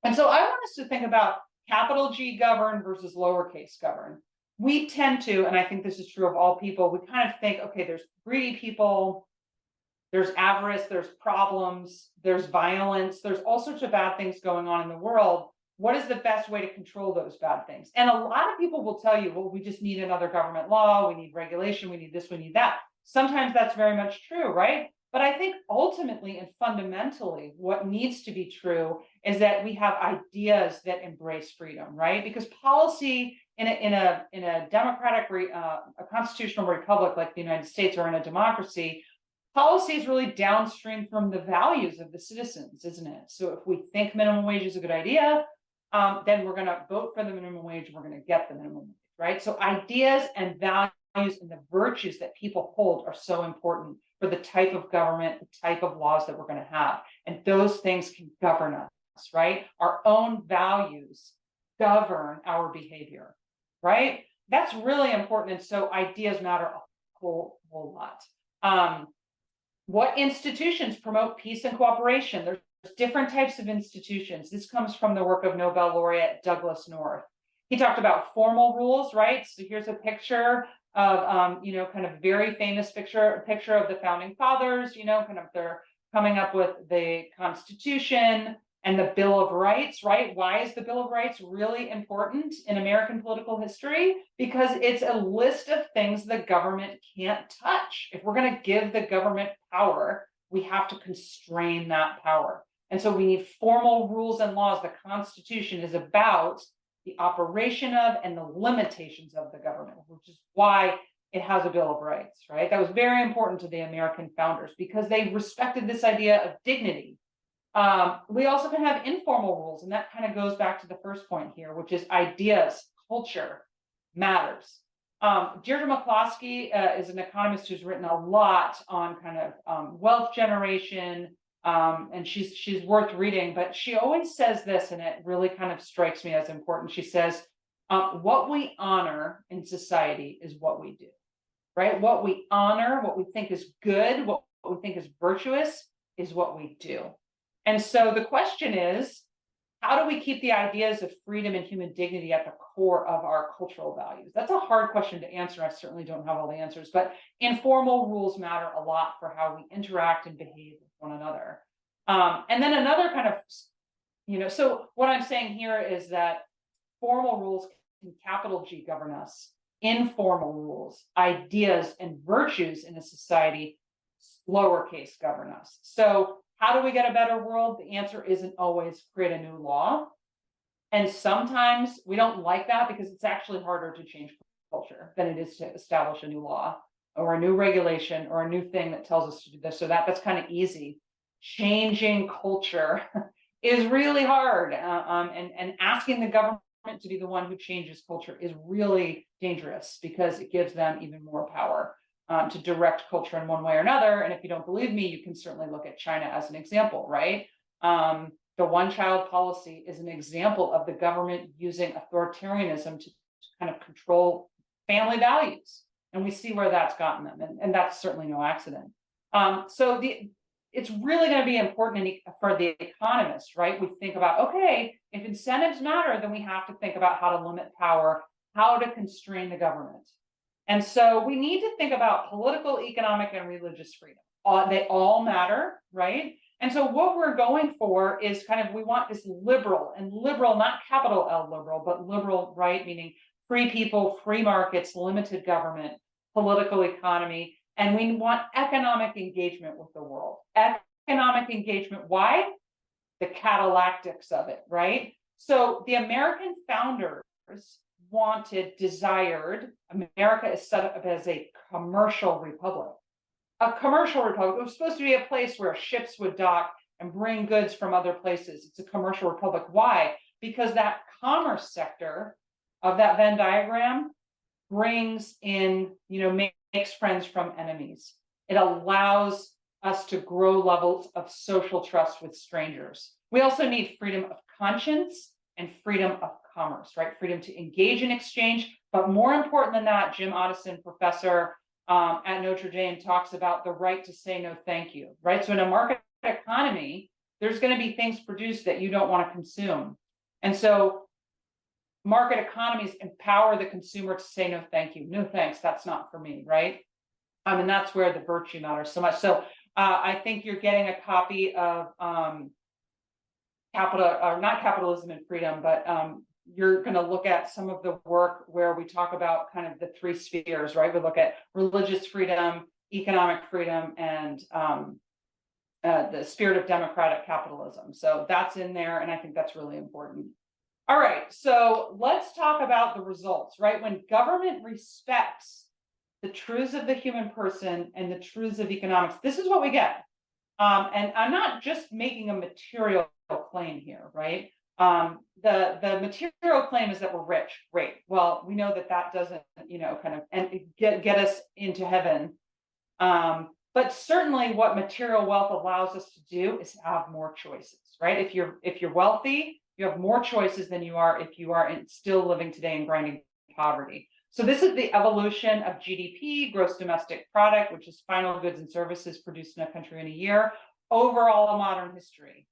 And so I want us to think about capital G govern versus lowercase govern. We tend to, and I think this is true of all people, we kind of think, okay, there's greedy people, there's avarice, there's problems, there's violence, there's all sorts of bad things going on in the world. What is the best way to control those bad things? And a lot of people will tell you, well, we just need another government law, we need regulation, we need this, we need that. Sometimes that's very much true, right? But I think ultimately and fundamentally, what needs to be true is that we have ideas that embrace freedom, right? Because policy in a democratic, a constitutional republic like the United States, or in a democracy, policy is really downstream from the values of the citizens, isn't it? So if we think minimum wage is a good idea, then we're going to vote for the minimum wage, and we're going to get the minimum wage, right? So ideas and values and the virtues that people hold are so important for the type of government, the type of laws that we're going to have. And those things can govern us, right? Our own values govern our behavior, right? That's really important. And so ideas matter a whole lot. What institutions promote peace and cooperation? There's different types of institutions. This comes from the work of Nobel laureate Douglas North. He talked about formal rules, right? So here's a picture of, kind of very famous picture of the founding fathers, kind of they're coming up with the Constitution and the Bill of Rights, right? Why is the Bill of Rights really important in American political history? Because it's a list of things the government can't touch. If we're going to give the government power, we have to constrain that power. And so we need formal rules and laws. The Constitution is about the operation of and the limitations of the government, which is why it has a Bill of Rights, right? That was very important to the American founders because they respected this idea of dignity. We also can have informal rules, and that kind of goes back to the first point here, which is ideas, culture matters. Deirdre McCloskey is an economist who's written a lot on kind of wealth generation, and she's worth reading, but she always says this, and it really kind of strikes me as important. She says, what we honor in society is what we do. right? What we honor, what we think is good, what we think is virtuous is what we do. And so the question is, how do we keep the ideas of freedom and human dignity at the core of our cultural values? That's a hard question to answer. I certainly don't have all the answers, but informal rules matter a lot for how we interact and behave with one another. And then another kind of, so what I'm saying here is that formal rules can capital G govern us. Informal rules, ideas, and virtues in a society, lowercase govern us. So how do we get a better world? The answer isn't always create a new law. And sometimes we don't like that because it's actually harder to change culture than it is to establish a new law or a new regulation or a new thing that tells us to do this. So that's kind of easy. Changing culture is really hard. And asking the government to be the one who changes culture is really dangerous because it gives them even more power to direct culture in one way or another. And if you don't believe me, you can certainly look at China as an example, right? The one-child policy is an example of the government using authoritarianism to kind of control family values. And we see where that's gotten them. And that's certainly no accident. So it's really going to be important for the economists, right? We think about, okay, if incentives matter, then we have to think about how to limit power, how to constrain the government. And so we need to think about political, economic, and religious freedom. They all matter, right? And so what we're going for is we want this liberal, not capital L liberal, but liberal, right? Meaning free people, free markets, limited government, political economy. And we want economic engagement with the world. Economic engagement, why? The Catallaxy of it, right? So the American founders desired, America is set up as a commercial republic. A commercial republic. It was supposed to be a place where ships would dock and bring goods from other places. It's a commercial republic. Why? Because that commerce sector of that Venn diagram brings in, makes friends from enemies. It allows us to grow levels of social trust with strangers. We also need freedom of conscience and freedom of commerce, right? Freedom to engage in exchange. But more important than that, Jim Otteson, professor at Notre Dame, talks about the right to say no thank you, right? So in a market economy, there's going to be things produced that you don't want to consume. And so market economies empower the consumer to say no thank you. No thanks, that's not for me, right? And that's where the virtue matters so much. So I think you're getting a copy of not Capitalism and Freedom, but you're going to look at some of the work where we talk about kind of the three spheres, right? We look at religious freedom, economic freedom, and the spirit of democratic capitalism. So that's in there, and I think that's really important. All right, so let's talk about the results, right? When government respects the truths of the human person and the truths of economics, this is what we get. And I'm not just making a material claim here, right? The material claim is that we're rich. Great. Well, we know that doesn't, get us into heaven. But certainly what material wealth allows us to do is have more choices, right? If you're wealthy, you have more choices than you are if you are still living today in grinding poverty. So this is the evolution of GDP, gross domestic product, which is final goods and services produced in a country in a year, overall modern history.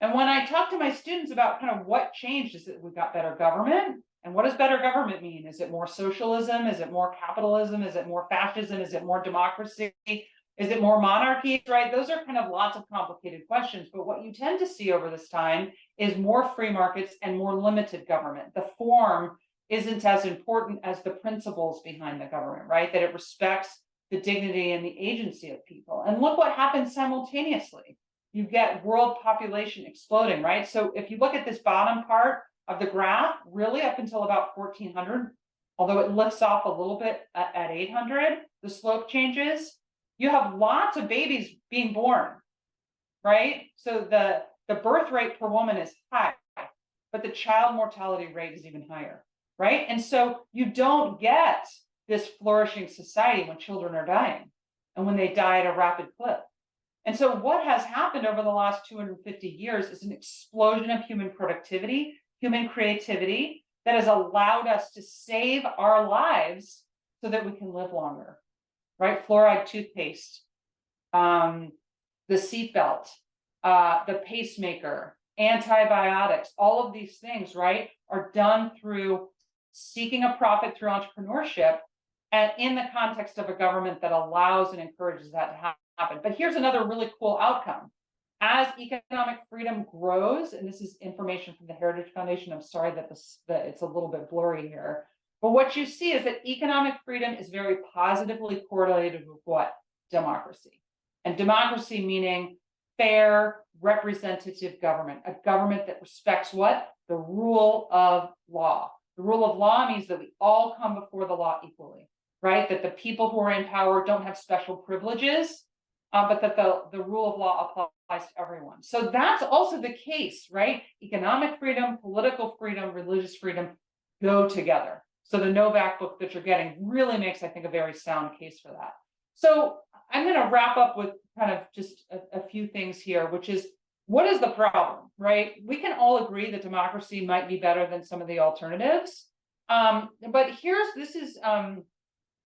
And when I talk to my students about kind of what changed, is that we've got better government. And what does better government mean? Is it more socialism? Is it more capitalism? Is it more fascism? Is it more democracy? Is it more monarchy, right? Those are kind of lots of complicated questions. But what you tend to see over this time is more free markets and more limited government. The form isn't as important as the principles behind the government, right? That it respects the dignity and the agency of people. And look what happens simultaneously. You get world population exploding, right? So if you look at this bottom part of the graph, really up until about 1400, although it lifts off a little bit at 800, the slope changes. You have lots of babies being born, right? So the birth rate per woman is high, but the child mortality rate is even higher, right? And so you don't get this flourishing society when children are dying and when they die at a rapid clip. And so what has happened over the last 250 years is an explosion of human productivity, human creativity that has allowed us to save our lives so that we can live longer. right? Fluoride toothpaste, the seatbelt, the pacemaker, antibiotics, all of these things, right, are done through seeking a profit through entrepreneurship and in the context of a government that allows and encourages that to happen. But here's another really cool outcome. As economic freedom grows, and this is information from the Heritage Foundation, I'm sorry that it's a little bit blurry here, but what you see is that economic freedom is very positively correlated with what? Democracy. And democracy meaning fair, representative government, a government that respects what? The rule of law. The rule of law means that we all come before the law equally, right? That the people who are in power don't have special privileges, but that the rule of law applies to everyone. So that's also the case, right? Economic freedom, political freedom, religious freedom go together. So the Novak book that you're getting really makes, I think, a very sound case for that. So I'm going to wrap up with kind of just a few things here, which is, what is the problem, right? We can all agree that democracy might be better than some of the alternatives. But this is, Adam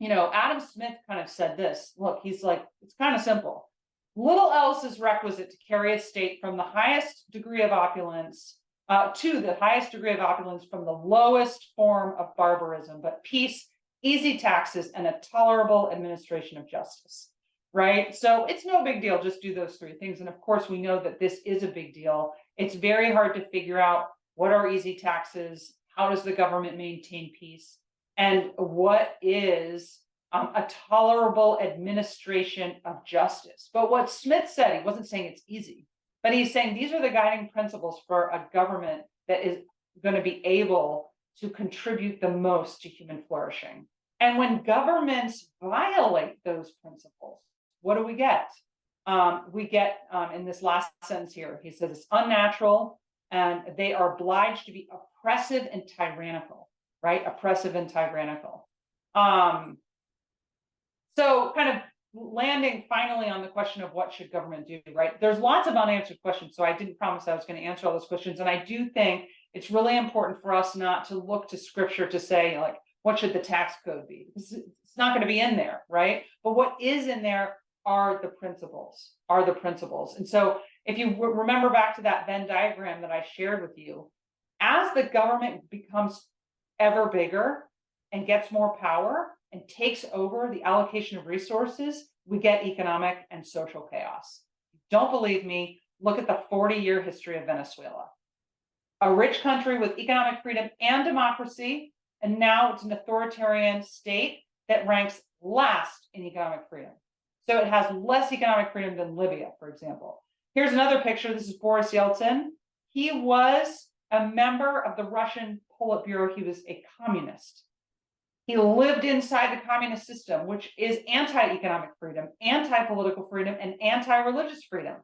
Smith kind of said this. Look, he's like, it's kind of simple. Little else is requisite to carry a state from the highest degree of opulence to the highest degree of opulence from the lowest form of barbarism, but peace, easy taxes, and a tolerable administration of justice. Right? So it's no big deal. Just do those three things. And of course, we know that this is a big deal. It's very hard to figure out what are easy taxes, how does the government maintain peace, and what is a tolerable administration of justice. But what Smith said, he wasn't saying it's easy, but he's saying these are the guiding principles for a government that is going to be able to contribute the most to human flourishing. And when governments violate those principles, what do we get? We get in this last sentence here, he says it's unnatural and they are obliged to be oppressive and tyrannical, right? Oppressive and tyrannical. So kind of landing finally on the question of what should government do, right? There's lots of unanswered questions. So I didn't promise I was going to answer all those questions. And I do think it's really important for us not to look to scripture to say, like, what should the tax code be? Because it's not going to be in there, right? But what is in there are the principles, And so if you remember back to that Venn diagram that I shared with you, as the government becomes ever bigger and gets more power and takes over the allocation of resources, we get economic and social chaos. Don't believe me? Look at the 40-year history of Venezuela. A rich country with economic freedom and democracy, and now it's an authoritarian state that ranks last in economic freedom. So it has less economic freedom than Libya, for example. Here's another picture. This is Boris Yeltsin. He was a member of the Russian Politburo. He was a communist. He lived inside the communist system, which is anti-economic freedom, anti-political freedom, and anti-religious freedom,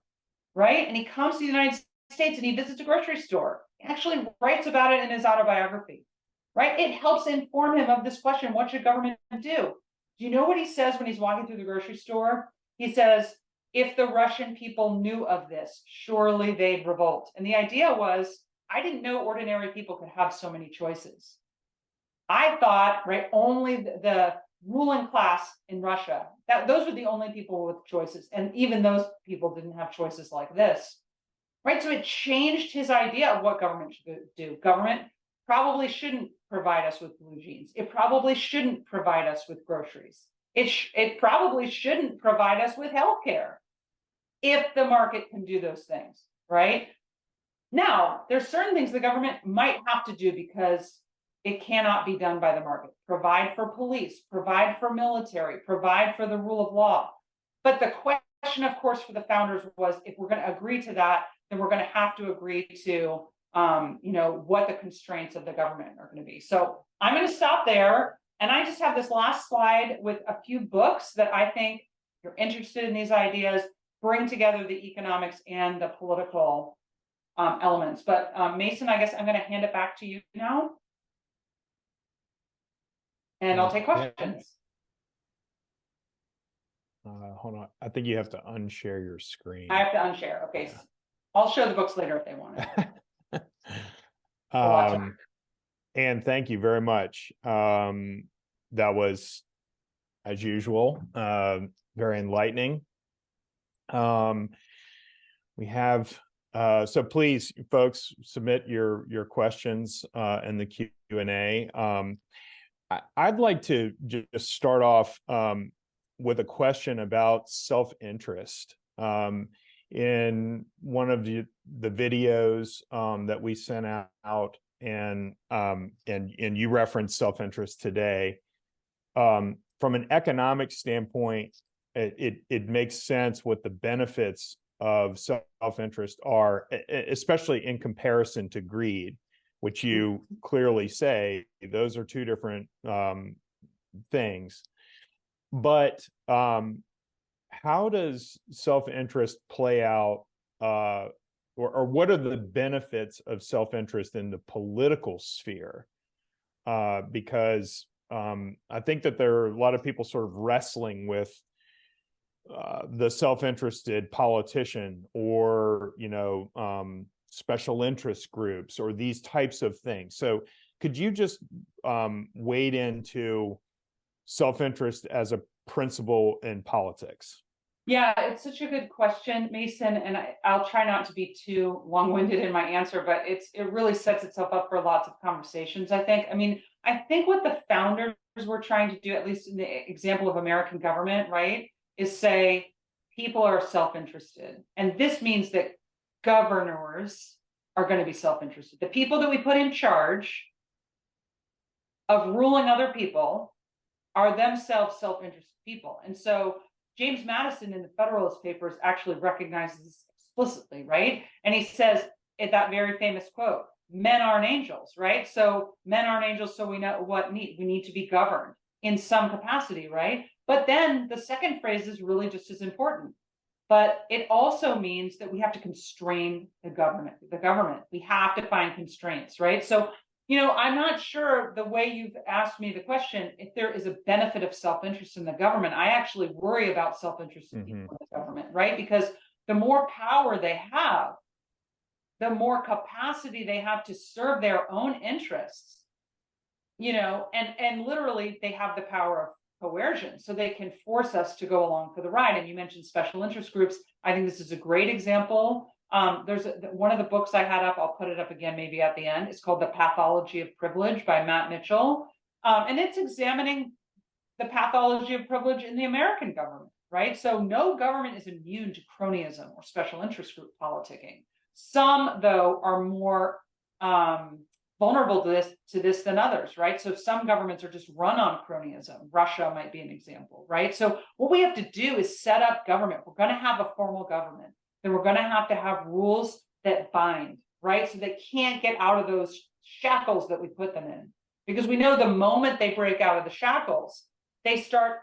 right? And he comes to the United States and he visits a grocery store. He actually writes about it in his autobiography, right? It helps inform him of this question, what should government do? Do you know what he says when he's walking through the grocery store? He says, if the Russian people knew of this, surely they'd revolt. And the idea was, I didn't know ordinary people could have so many choices. I thought, right, only the ruling class in Russia, those were the only people with choices. And even those people didn't have choices like this, right? So it changed his idea of what government should do. Government probably shouldn't provide us with blue jeans. It probably shouldn't provide us with groceries. It probably shouldn't provide us with healthcare if the market can do those things, right? Now, there's certain things the government might have to do because it cannot be done by the market. Provide for police, provide for military, provide for the rule of law. But the question, of course, for the founders was, if we're going to agree to that, then we're going to have to agree to what the constraints of the government are going to be. So I'm going to stop there. And I just have this last slide with a few books that I think, if you're interested in these ideas, bring together the economics and the political elements. But Mason, I guess I'm going to hand it back to you now. And I'll take questions. Hold on. I think you have to unshare your screen. I have to unshare. Okay. Yeah. I'll show the books later if they want it. And thank you very much. That was as usual. Very enlightening. We have so please, folks, submit your questions in the Q&A. I'd like to just start off with a question about self-interest. In one of the videos that we sent out, and you referenced self-interest today. From an economic standpoint, it makes sense what the benefits of self-interest are, especially in comparison to greed, which you clearly say those are two different things. But how does self-interest play out, or what are the benefits of self-interest in the political sphere? Because I think that there are a lot of people sort of wrestling with the self-interested politician, or special interest groups, or these types of things. So could you just wade into self-interest as a principle in politics? Yeah, it's such a good question, Mason, and I'll try not to be too long-winded in my answer, but it really sets itself up for lots of conversations, I think. I mean, I think what the founders were trying to do, at least in the example of American government, right, is say people are self-interested. And this means that governors are going to be self-interested. The people that we put in charge of ruling other people are themselves self-interested people. And so James Madison in the Federalist Papers actually recognizes this explicitly, right? And he says that very famous quote, men aren't angels, right? So men aren't angels, so we know what we need to be governed in some capacity, right? But then the second phrase is really just as important. But it also means that we have to constrain the government. We have to find constraints, right? So, I'm not sure the way you've asked me the question, if there is a benefit of self-interest in the government. I actually worry about self-interest in people in the government, right? Because the more power they have, the more capacity they have to serve their own interests, and literally they have the power of coercion, so they can force us to go along for the ride. And you mentioned special interest groups. I think this is a great example. There's one of the books I had up, I'll put it up again maybe at the end. It's called The Pathology of Privilege by Matt Mitchell. And it's examining the pathology of privilege in the American government, right? So no government is immune to cronyism or special interest group politicking. Some, though, are more vulnerable to this than others, right? So some governments are just run on cronyism. Russia might be an example, right? So what we have to do is set up government. We're going to have a formal government. Then we're going to have rules that bind, right? So they can't get out of those shackles that we put them in. Because we know the moment they break out of the shackles, they start,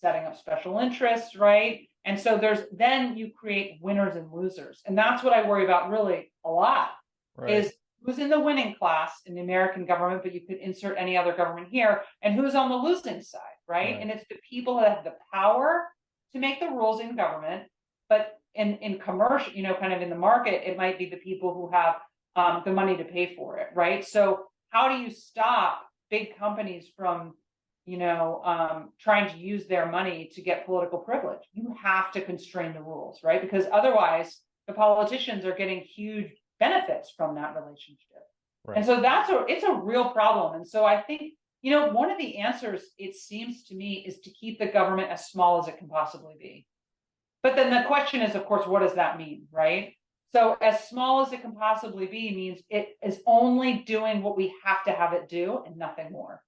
setting up special interests, right? And so then you create winners and losers. And that's what I worry about really a lot, right? Is who's in the winning class in the American government, but you could insert any other government here, and who's on the losing side, right? And it's the people that have the power to make the rules in government, but in commercial, kind of in the market, it might be the people who have the money to pay for it, right? So how do you stop big companies from, trying to use their money to get political privilege? You have to constrain the rules, right? Because otherwise the politicians are getting huge benefits from that relationship. Right. And so it's a real problem. And so I think, one of the answers, it seems to me, is to keep the government as small as it can possibly be. But then the question is, of course, what does that mean, right? So as small as it can possibly be means it is only doing what we have to have it do and nothing more.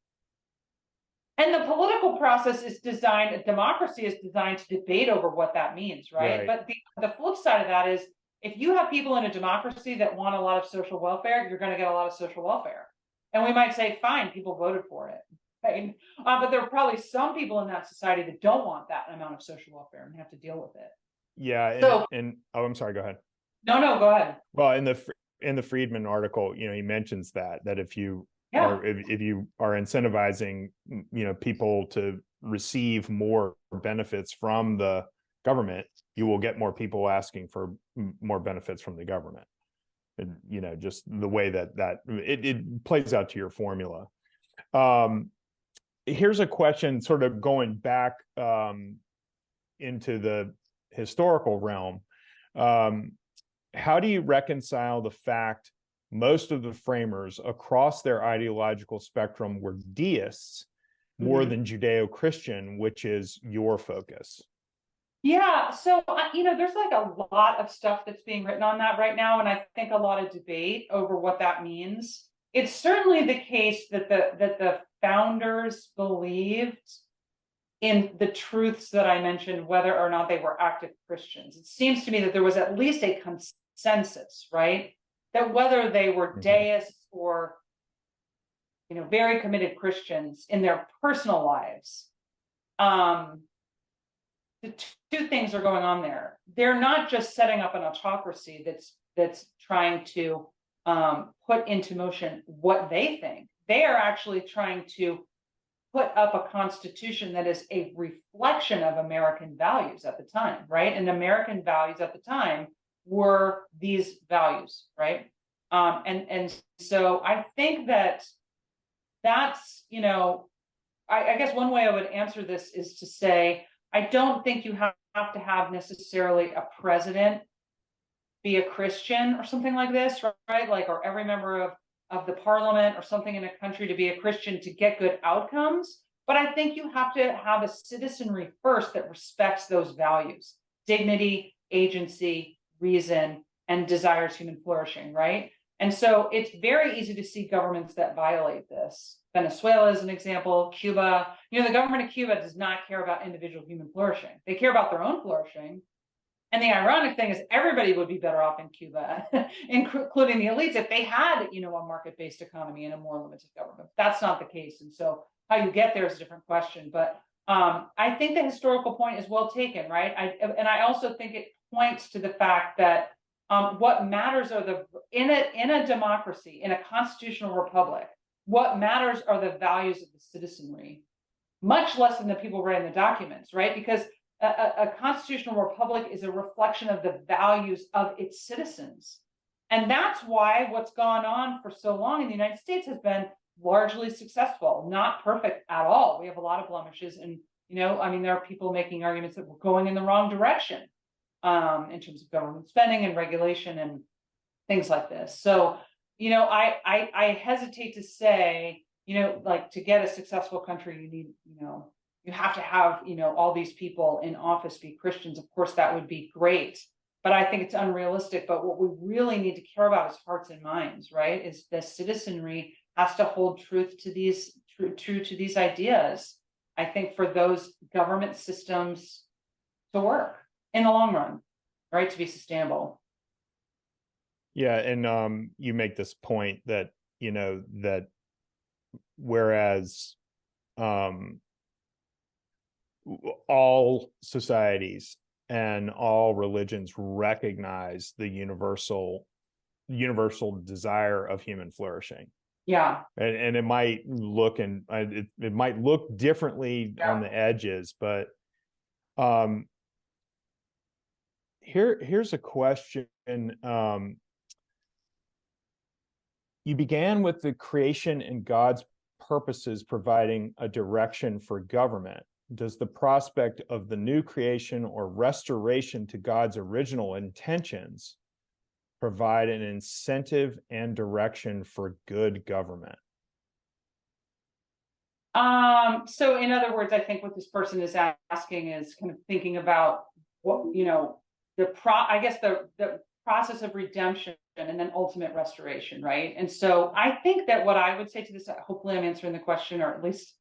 And the political process is designed, democracy is designed to debate over what that means, right? But the flip side of that is, if you have people in a democracy that want a lot of social welfare, you're going to get a lot of social welfare. And we might say, fine, people voted for it. Right? But there are probably some people in that society that don't want that amount of social welfare and have to deal with it. Yeah. Oh, I'm sorry, go ahead. No, go ahead. Well, in the Friedman article, he mentions that if you if you are incentivizing, people to receive more benefits from the government, you will get more people asking for more benefits from the government. And, just the way that it plays out to your formula. here's a question sort of going back into the historical realm. How do you reconcile the fact most of the framers across their ideological spectrum were deists more than Judeo-Christian, which is your focus? Yeah, so there's like a lot of stuff that's being written on that right now, and I think a lot of debate over what that means. It's certainly the case that the founders believed in the truths that I mentioned, whether or not they were active Christians. It seems to me that there was at least a consensus, right? That whether they were deists or very committed Christians in their personal lives, the two things are going on there. They're not just setting up an autocracy that's trying to put into motion what they think. They are actually trying to put up a constitution that is a reflection of American values at the time, right? And American values at the time were these values, right? And so I think that's I guess one way I would answer this is to say, I don't think you have to have necessarily a president be a Christian or something like this, right? Like, or every member of the parliament or something in a country to be a Christian to get good outcomes. But I think you have to have a citizenry first that respects those values: dignity, agency, reason, and desires human flourishing, right? And so it's very easy to see governments that violate this. Venezuela is an example. Cuba, the government of Cuba does not care about individual human flourishing. They care about their own flourishing. And the ironic thing is everybody would be better off in Cuba, including the elites, if they had, a market-based economy and a more limited government. That's not the case. And so how you get there is a different question. But I think the historical point is well taken, right? I also think it points to the fact that what matters are in a democracy, in a constitutional republic, what matters are the values of the citizenry, much less than the people writing the documents, right? Because a constitutional republic is a reflection of the values of its citizens. And that's why what's gone on for so long in the United States has been largely successful, not perfect at all. We have a lot of blemishes. And, there are people making arguments that we're going in the wrong direction in terms of government spending and regulation and things like this. So, I hesitate to say, to get a successful country, you need, you have to have, all these people in office be Christians. Of course, that would be great, but I think it's unrealistic. But what we really need to care about is hearts and minds, right? Is the citizenry has to hold true to these ideas. I think for those government systems to work in the long run, right, to be sustainable. Yeah, and you make this point that that whereas all societies and all religions recognize the universal desire of human flourishing. Yeah, and it might look it might look differently on the edges, but here's a question. You began with the creation and God's purposes providing a direction for government. Does the prospect of the new creation or restoration to God's original intentions provide an incentive and direction for good government? So in other words, I think what this person is asking is kind of thinking about what, the process of redemption and then ultimate restoration, right? And so I think that what I would say to this, hopefully I'm answering the question, or at least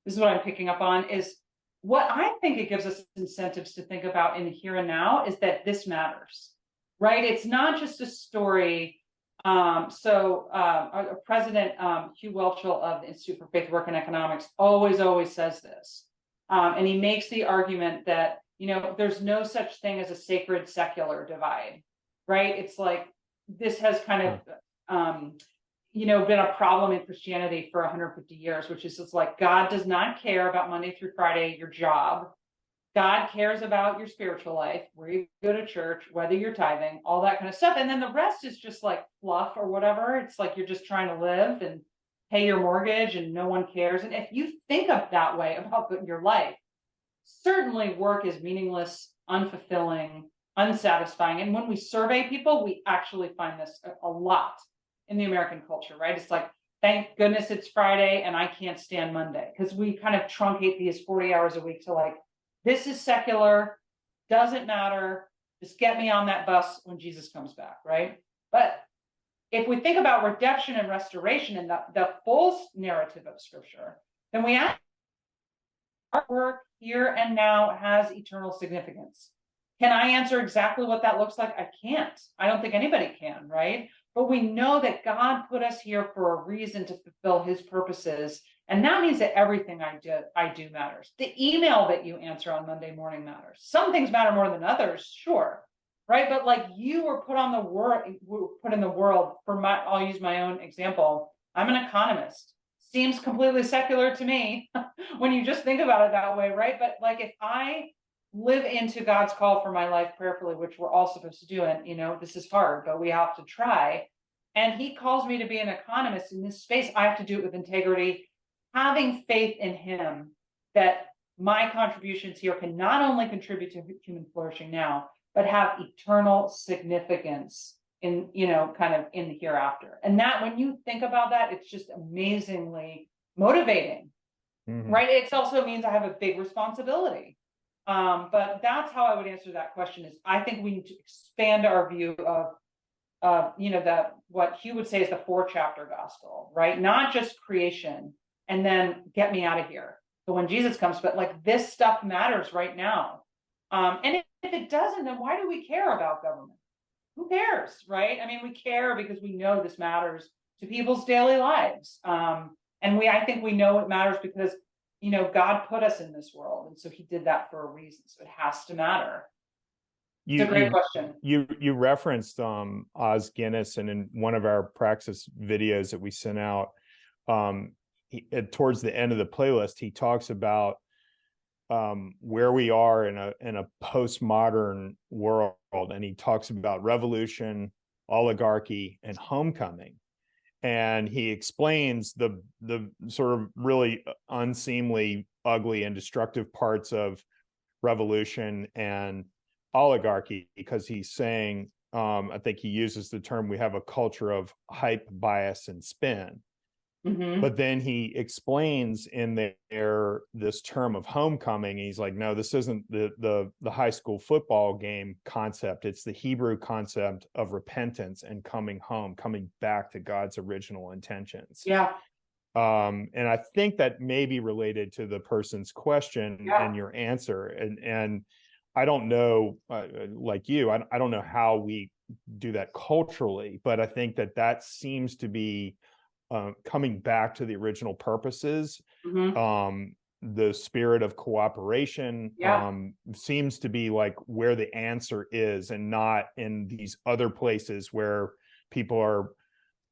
this is what I'm picking up on, is what I think it gives us incentives to think about in the here and now is that this matters, right? It's not just a story. President Hugh Welchel of the Institute for Faith, Work, and Economics always says this. And he makes the argument that, there's no such thing as a sacred secular divide, right? It's like, this has kind of, been a problem in Christianity for 150 years, which is it's like, God does not care about Monday through Friday, your job. God cares about your spiritual life, where you go to church, whether you're tithing, all that kind of stuff. And then the rest is just like fluff or whatever. It's like you're just trying to live. And pay your mortgage and no one cares. And if you think of that way about your life, certainly work is meaningless, unfulfilling, unsatisfying. And when we survey people, we actually find this a lot in the American culture, right? It's like, thank goodness it's Friday and I can't stand Monday, because we kind of truncate these 40 hours a week to like, this is secular, doesn't matter, just get me on that bus when Jesus comes back, right? But if we think about redemption and restoration and the full narrative of Scripture, then we actually, our work here and now has eternal significance. Can I answer exactly what that looks like? I can't. I don't think anybody can, right? But we know that God put us here for a reason to fulfill his purposes. And that means that everything I do matters. The email that you answer on Monday morning matters. Some things matter more than others, sure. Right. But like you were put on the put in the world for I'll use my own example. I'm an economist. Seems completely secular to me when you just think about it that way, right? But like if I live into God's call for my life prayerfully, which we're all supposed to do, and this is hard, but we have to try. And he calls me to be an economist in this space. I have to do it with integrity, having faith in him that my contributions here can not only contribute to human flourishing now, but have eternal significance in, kind of in the hereafter. And that, when you think about that, it's just amazingly motivating, right? It also means I have a big responsibility. But that's how I would answer that question is I think we need to expand our view of, what Hugh would say is the 4-chapter gospel, right? Not just creation and then get me out of here. So when Jesus comes, but like this stuff matters right now. And if it doesn't, then why do we care about government? Who cares, right? I mean, we care because we know this matters to people's daily lives. And I think we know it matters because, God put us in this world. And so he did that for a reason. So it has to matter. It's a great question. You referenced Os Guinness, and in one of our Praxis videos that we sent out, towards the end of the playlist, he talks about where we are in a postmodern world, and he talks about revolution, oligarchy, and homecoming, and he explains the sort of really unseemly, ugly, and destructive parts of revolution and oligarchy, because he's saying, I think he uses the term, we have a culture of hype, bias, and spin. But then he explains in there this term of homecoming. He's like, no, this isn't the high school football game concept. It's the Hebrew concept of repentance and coming home, coming back to God's original intentions. Yeah. And I think that may be related to the person's question and your answer. And I don't know, like you, I don't know how we do that culturally, but I think that seems to be coming back to the original purposes. The spirit of cooperation seems to be like where the answer is, and not in these other places where people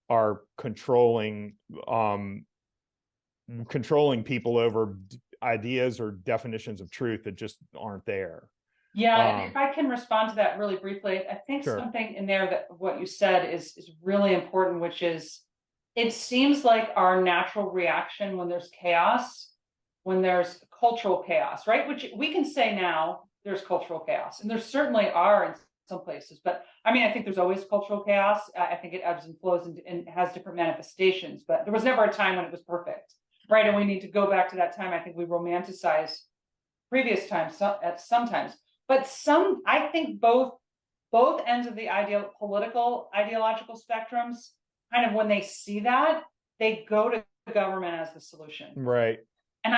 are controlling people over ideas or definitions of truth that just aren't there. Yeah, and if I can respond to that really briefly, I think something in there that what you said is really important, which is, it seems like our natural reaction when there's chaos, when there's cultural chaos, right? Which we can say now there's cultural chaos, and there certainly are in some places. But I mean, I think there's always cultural chaos. I think it ebbs and flows and has different manifestations, but there was never a time when it was perfect, right? And we need to go back to that time. I think we romanticize previous times sometimes, but I think both ends of the ideological spectrums, kind of when they see that, they go to the government as the solution. Right. And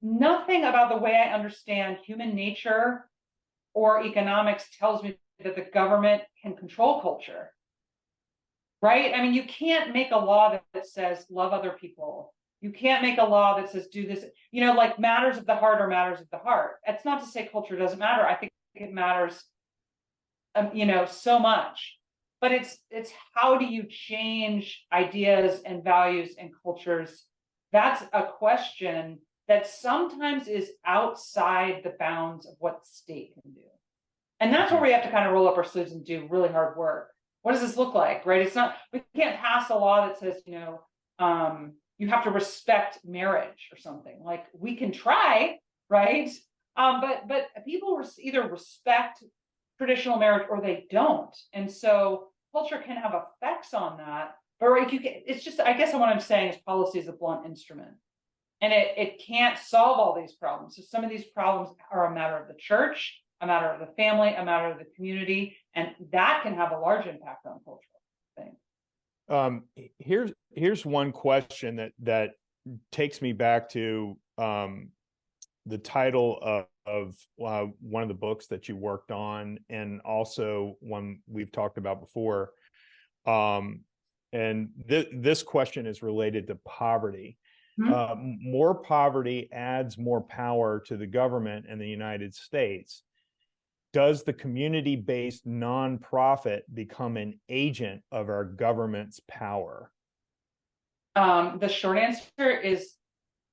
nothing about the way I understand human nature or economics tells me that the government can control culture. Right? I mean, you can't make a law that says love other people. You can't make a law that says do this, like matters of the heart are matters of the heart. That's not to say culture doesn't matter. I think it matters, so much. But it's how do you change ideas and values and cultures? That's a question that sometimes is outside the bounds of what the state can do. And that's where we have to kind of roll up our sleeves and do really hard work. What does this look like, right? We can't pass a law that says, you have to respect marriage or something. Like, we can try, right? But people either respect traditional marriage or they don't. And so culture can have effects on that. But right, it's just, I guess what I'm saying is policy is a blunt instrument. And it can't solve all these problems. So some of these problems are a matter of the church, a matter of the family, a matter of the community, and that can have a large impact on cultural things. Here's one question that takes me back to the title of one of the books that you worked on, and also one we've talked about before. And this question is related to poverty. More poverty adds more power to the government in the United States. Does the community-based nonprofit become an agent of our government's power? The short answer is,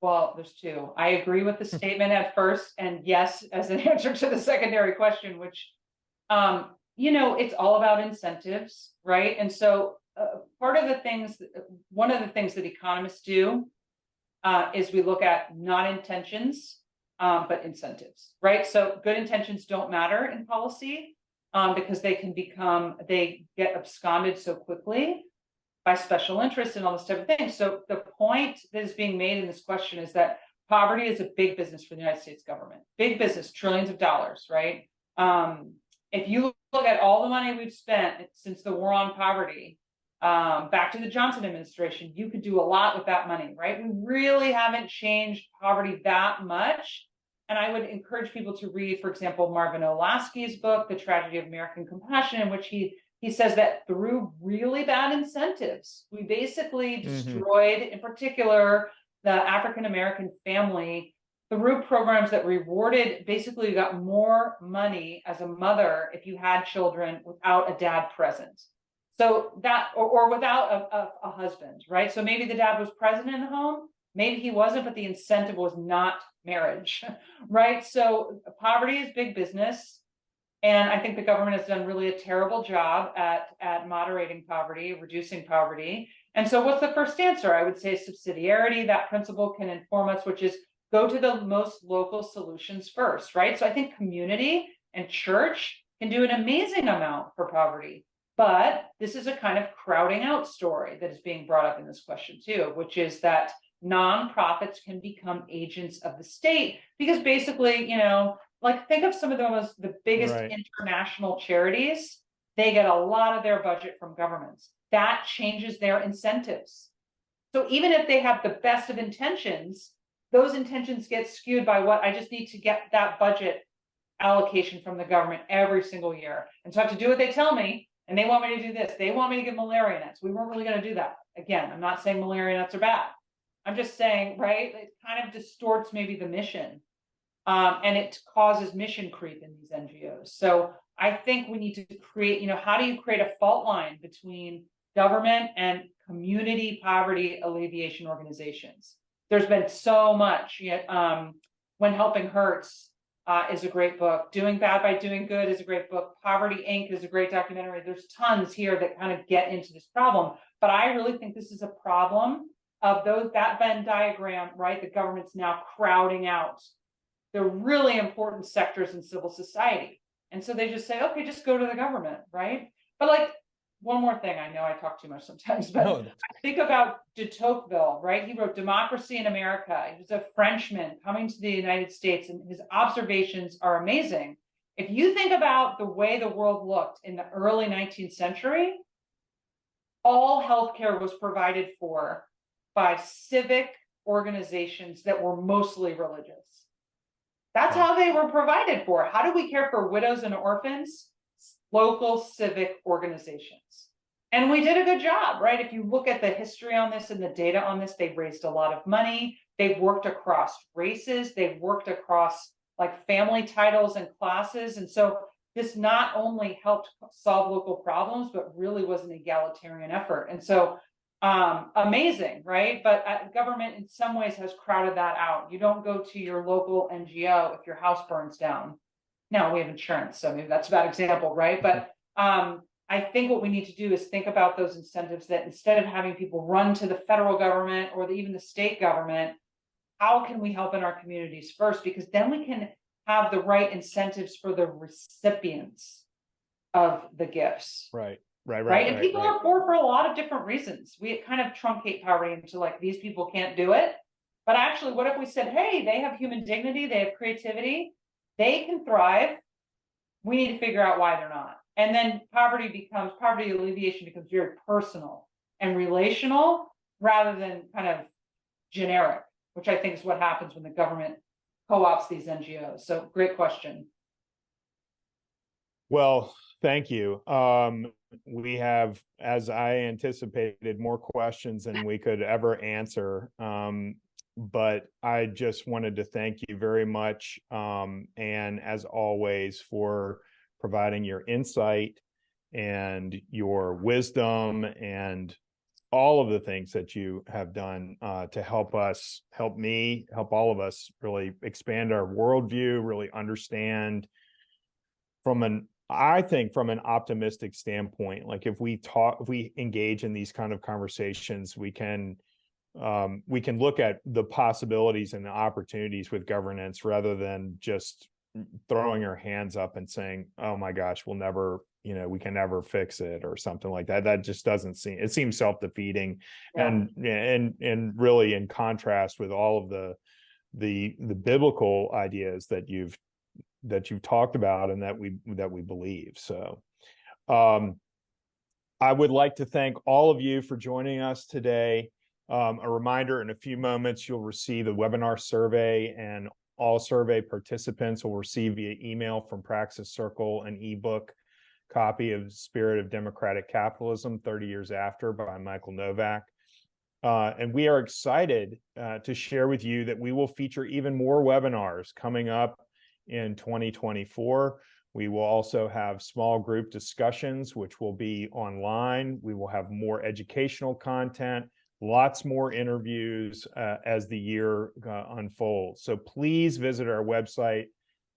well, there's two. I agree with the statement at first, and yes, as an answer to the secondary question, which, it's all about incentives, right? And so one of the things that economists do is we look at not intentions, but incentives, right? So good intentions don't matter in policy because they get absconded so quickly by special interests and all this type of thing. So the point that is being made in this question is that poverty is a big business for the United States government. Big business, trillions of dollars, right? If you look at all the money we've spent since the war on poverty, back to the Johnson administration, you could do a lot with that money, right? We really haven't changed poverty that much. And I would encourage people to read, for example, Marvin Olasky's book, The Tragedy of American Compassion, in which he says that through really bad incentives, we basically destroyed, in particular, the African-American family through programs that rewarded, basically you got more money as a mother if you had children without a dad present. So that, or without a husband, right? So maybe the dad was present in the home, maybe he wasn't, but the incentive was not marriage, right? So poverty is big business. And I think the government has done really a terrible job at moderating poverty, reducing poverty. And so what's the first answer? I would say subsidiarity. That principle can inform us, which is go to the most local solutions first, right? So I think community and church can do an amazing amount for poverty. But this is a kind of crowding out story that is being brought up in this question too, which is that nonprofits can become agents of the state because basically, like think of some of the biggest international charities. They get a lot of their budget from governments. That changes their incentives. So even if they have the best of intentions, those intentions get skewed by what I just need to get that budget allocation from the government every single year. And so I have to do what they tell me. And they want me to do this. They want me to give malaria nets. We weren't really going to do that. Again, I'm not saying malaria nets are bad. I'm just saying, right, it kind of distorts maybe the mission. And it causes mission creep in these NGOs. So I think we need to create, how do you create a fault line between government and community poverty alleviation organizations? There's been so much. When Helping Hurts is a great book. Doing Bad by Doing Good is a great book. Poverty Inc. is a great documentary. There's tons here that kind of get into this problem. But I really think this is a problem of that Venn diagram, right? The government's now crowding out the really important sectors in civil society. And so they just say, okay, just go to the government, right? But like, one more thing, I know I talk too much sometimes, but I think about de Tocqueville, right? He wrote Democracy in America. He was a Frenchman coming to the United States, and his observations are amazing. If you think about the way the world looked in the early 19th century, all healthcare was provided for by civic organizations that were mostly religious. That's how they were provided for. How do we care for widows and orphans? Local civic organizations. And we did a good job, right? If you look at the history on this and the data on this, they've raised a lot of money. They've worked across races. They've worked across like family titles and classes. And so this not only helped solve local problems, but really was an egalitarian effort. And so amazing, right? But government in some ways has crowded that out. You don't go to your local NGO if your house burns down. Now we have insurance, so maybe that's a bad example, right? But I think what we need to do is think about those incentives, that instead of having people run to the federal government or even the state government, how can we help in our communities first? Because then we can have the right incentives for the recipients of the gifts. Right. And people are poor for a lot of different reasons. We kind of truncate poverty into like, these people can't do it. But actually, what if we said, hey, they have human dignity, they have creativity, they can thrive. We need to figure out why they're not. And then poverty alleviation becomes very personal and relational rather than kind of generic, which I think is what happens when the government co-ops these NGOs. So great question. Well, thank you. We have, as I anticipated, more questions than we could ever answer. But I just wanted to thank you very much. And as always, for providing your insight and your wisdom and all of the things that you have done to help us, help me, help all of us really expand our worldview, really understand I think from an optimistic standpoint, like if we engage in these kind of conversations, we can look at the possibilities and the opportunities with governance rather than just throwing our hands up and saying, oh my gosh, we can never fix it or something like that. That just it seems self-defeating. Yeah. and really in contrast with all of the biblical ideas that you've talked about and that we believe. So I would like to thank all of you for joining us today. A reminder, in a few moments, you'll receive a webinar survey, and all survey participants will receive via email from Praxis Circle an ebook copy of Spirit of Democratic Capitalism, 30 Years After by Michael Novak. And we are excited to share with you that we will feature even more webinars coming up in 2024. We will also have small group discussions, which will be online. We will have more educational content, lots more interviews as the year unfolds. So please visit our website,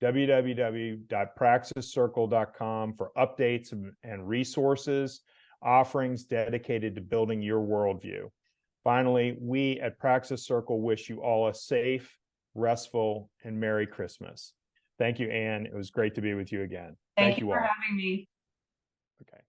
www.praxiscircle.com, for updates and resources, offerings dedicated to building your worldview. Finally, we at Praxis Circle wish you all a safe, restful, and Merry Christmas. Thank you, Anne. It was great to be with you again. Thank you all for having me. Okay.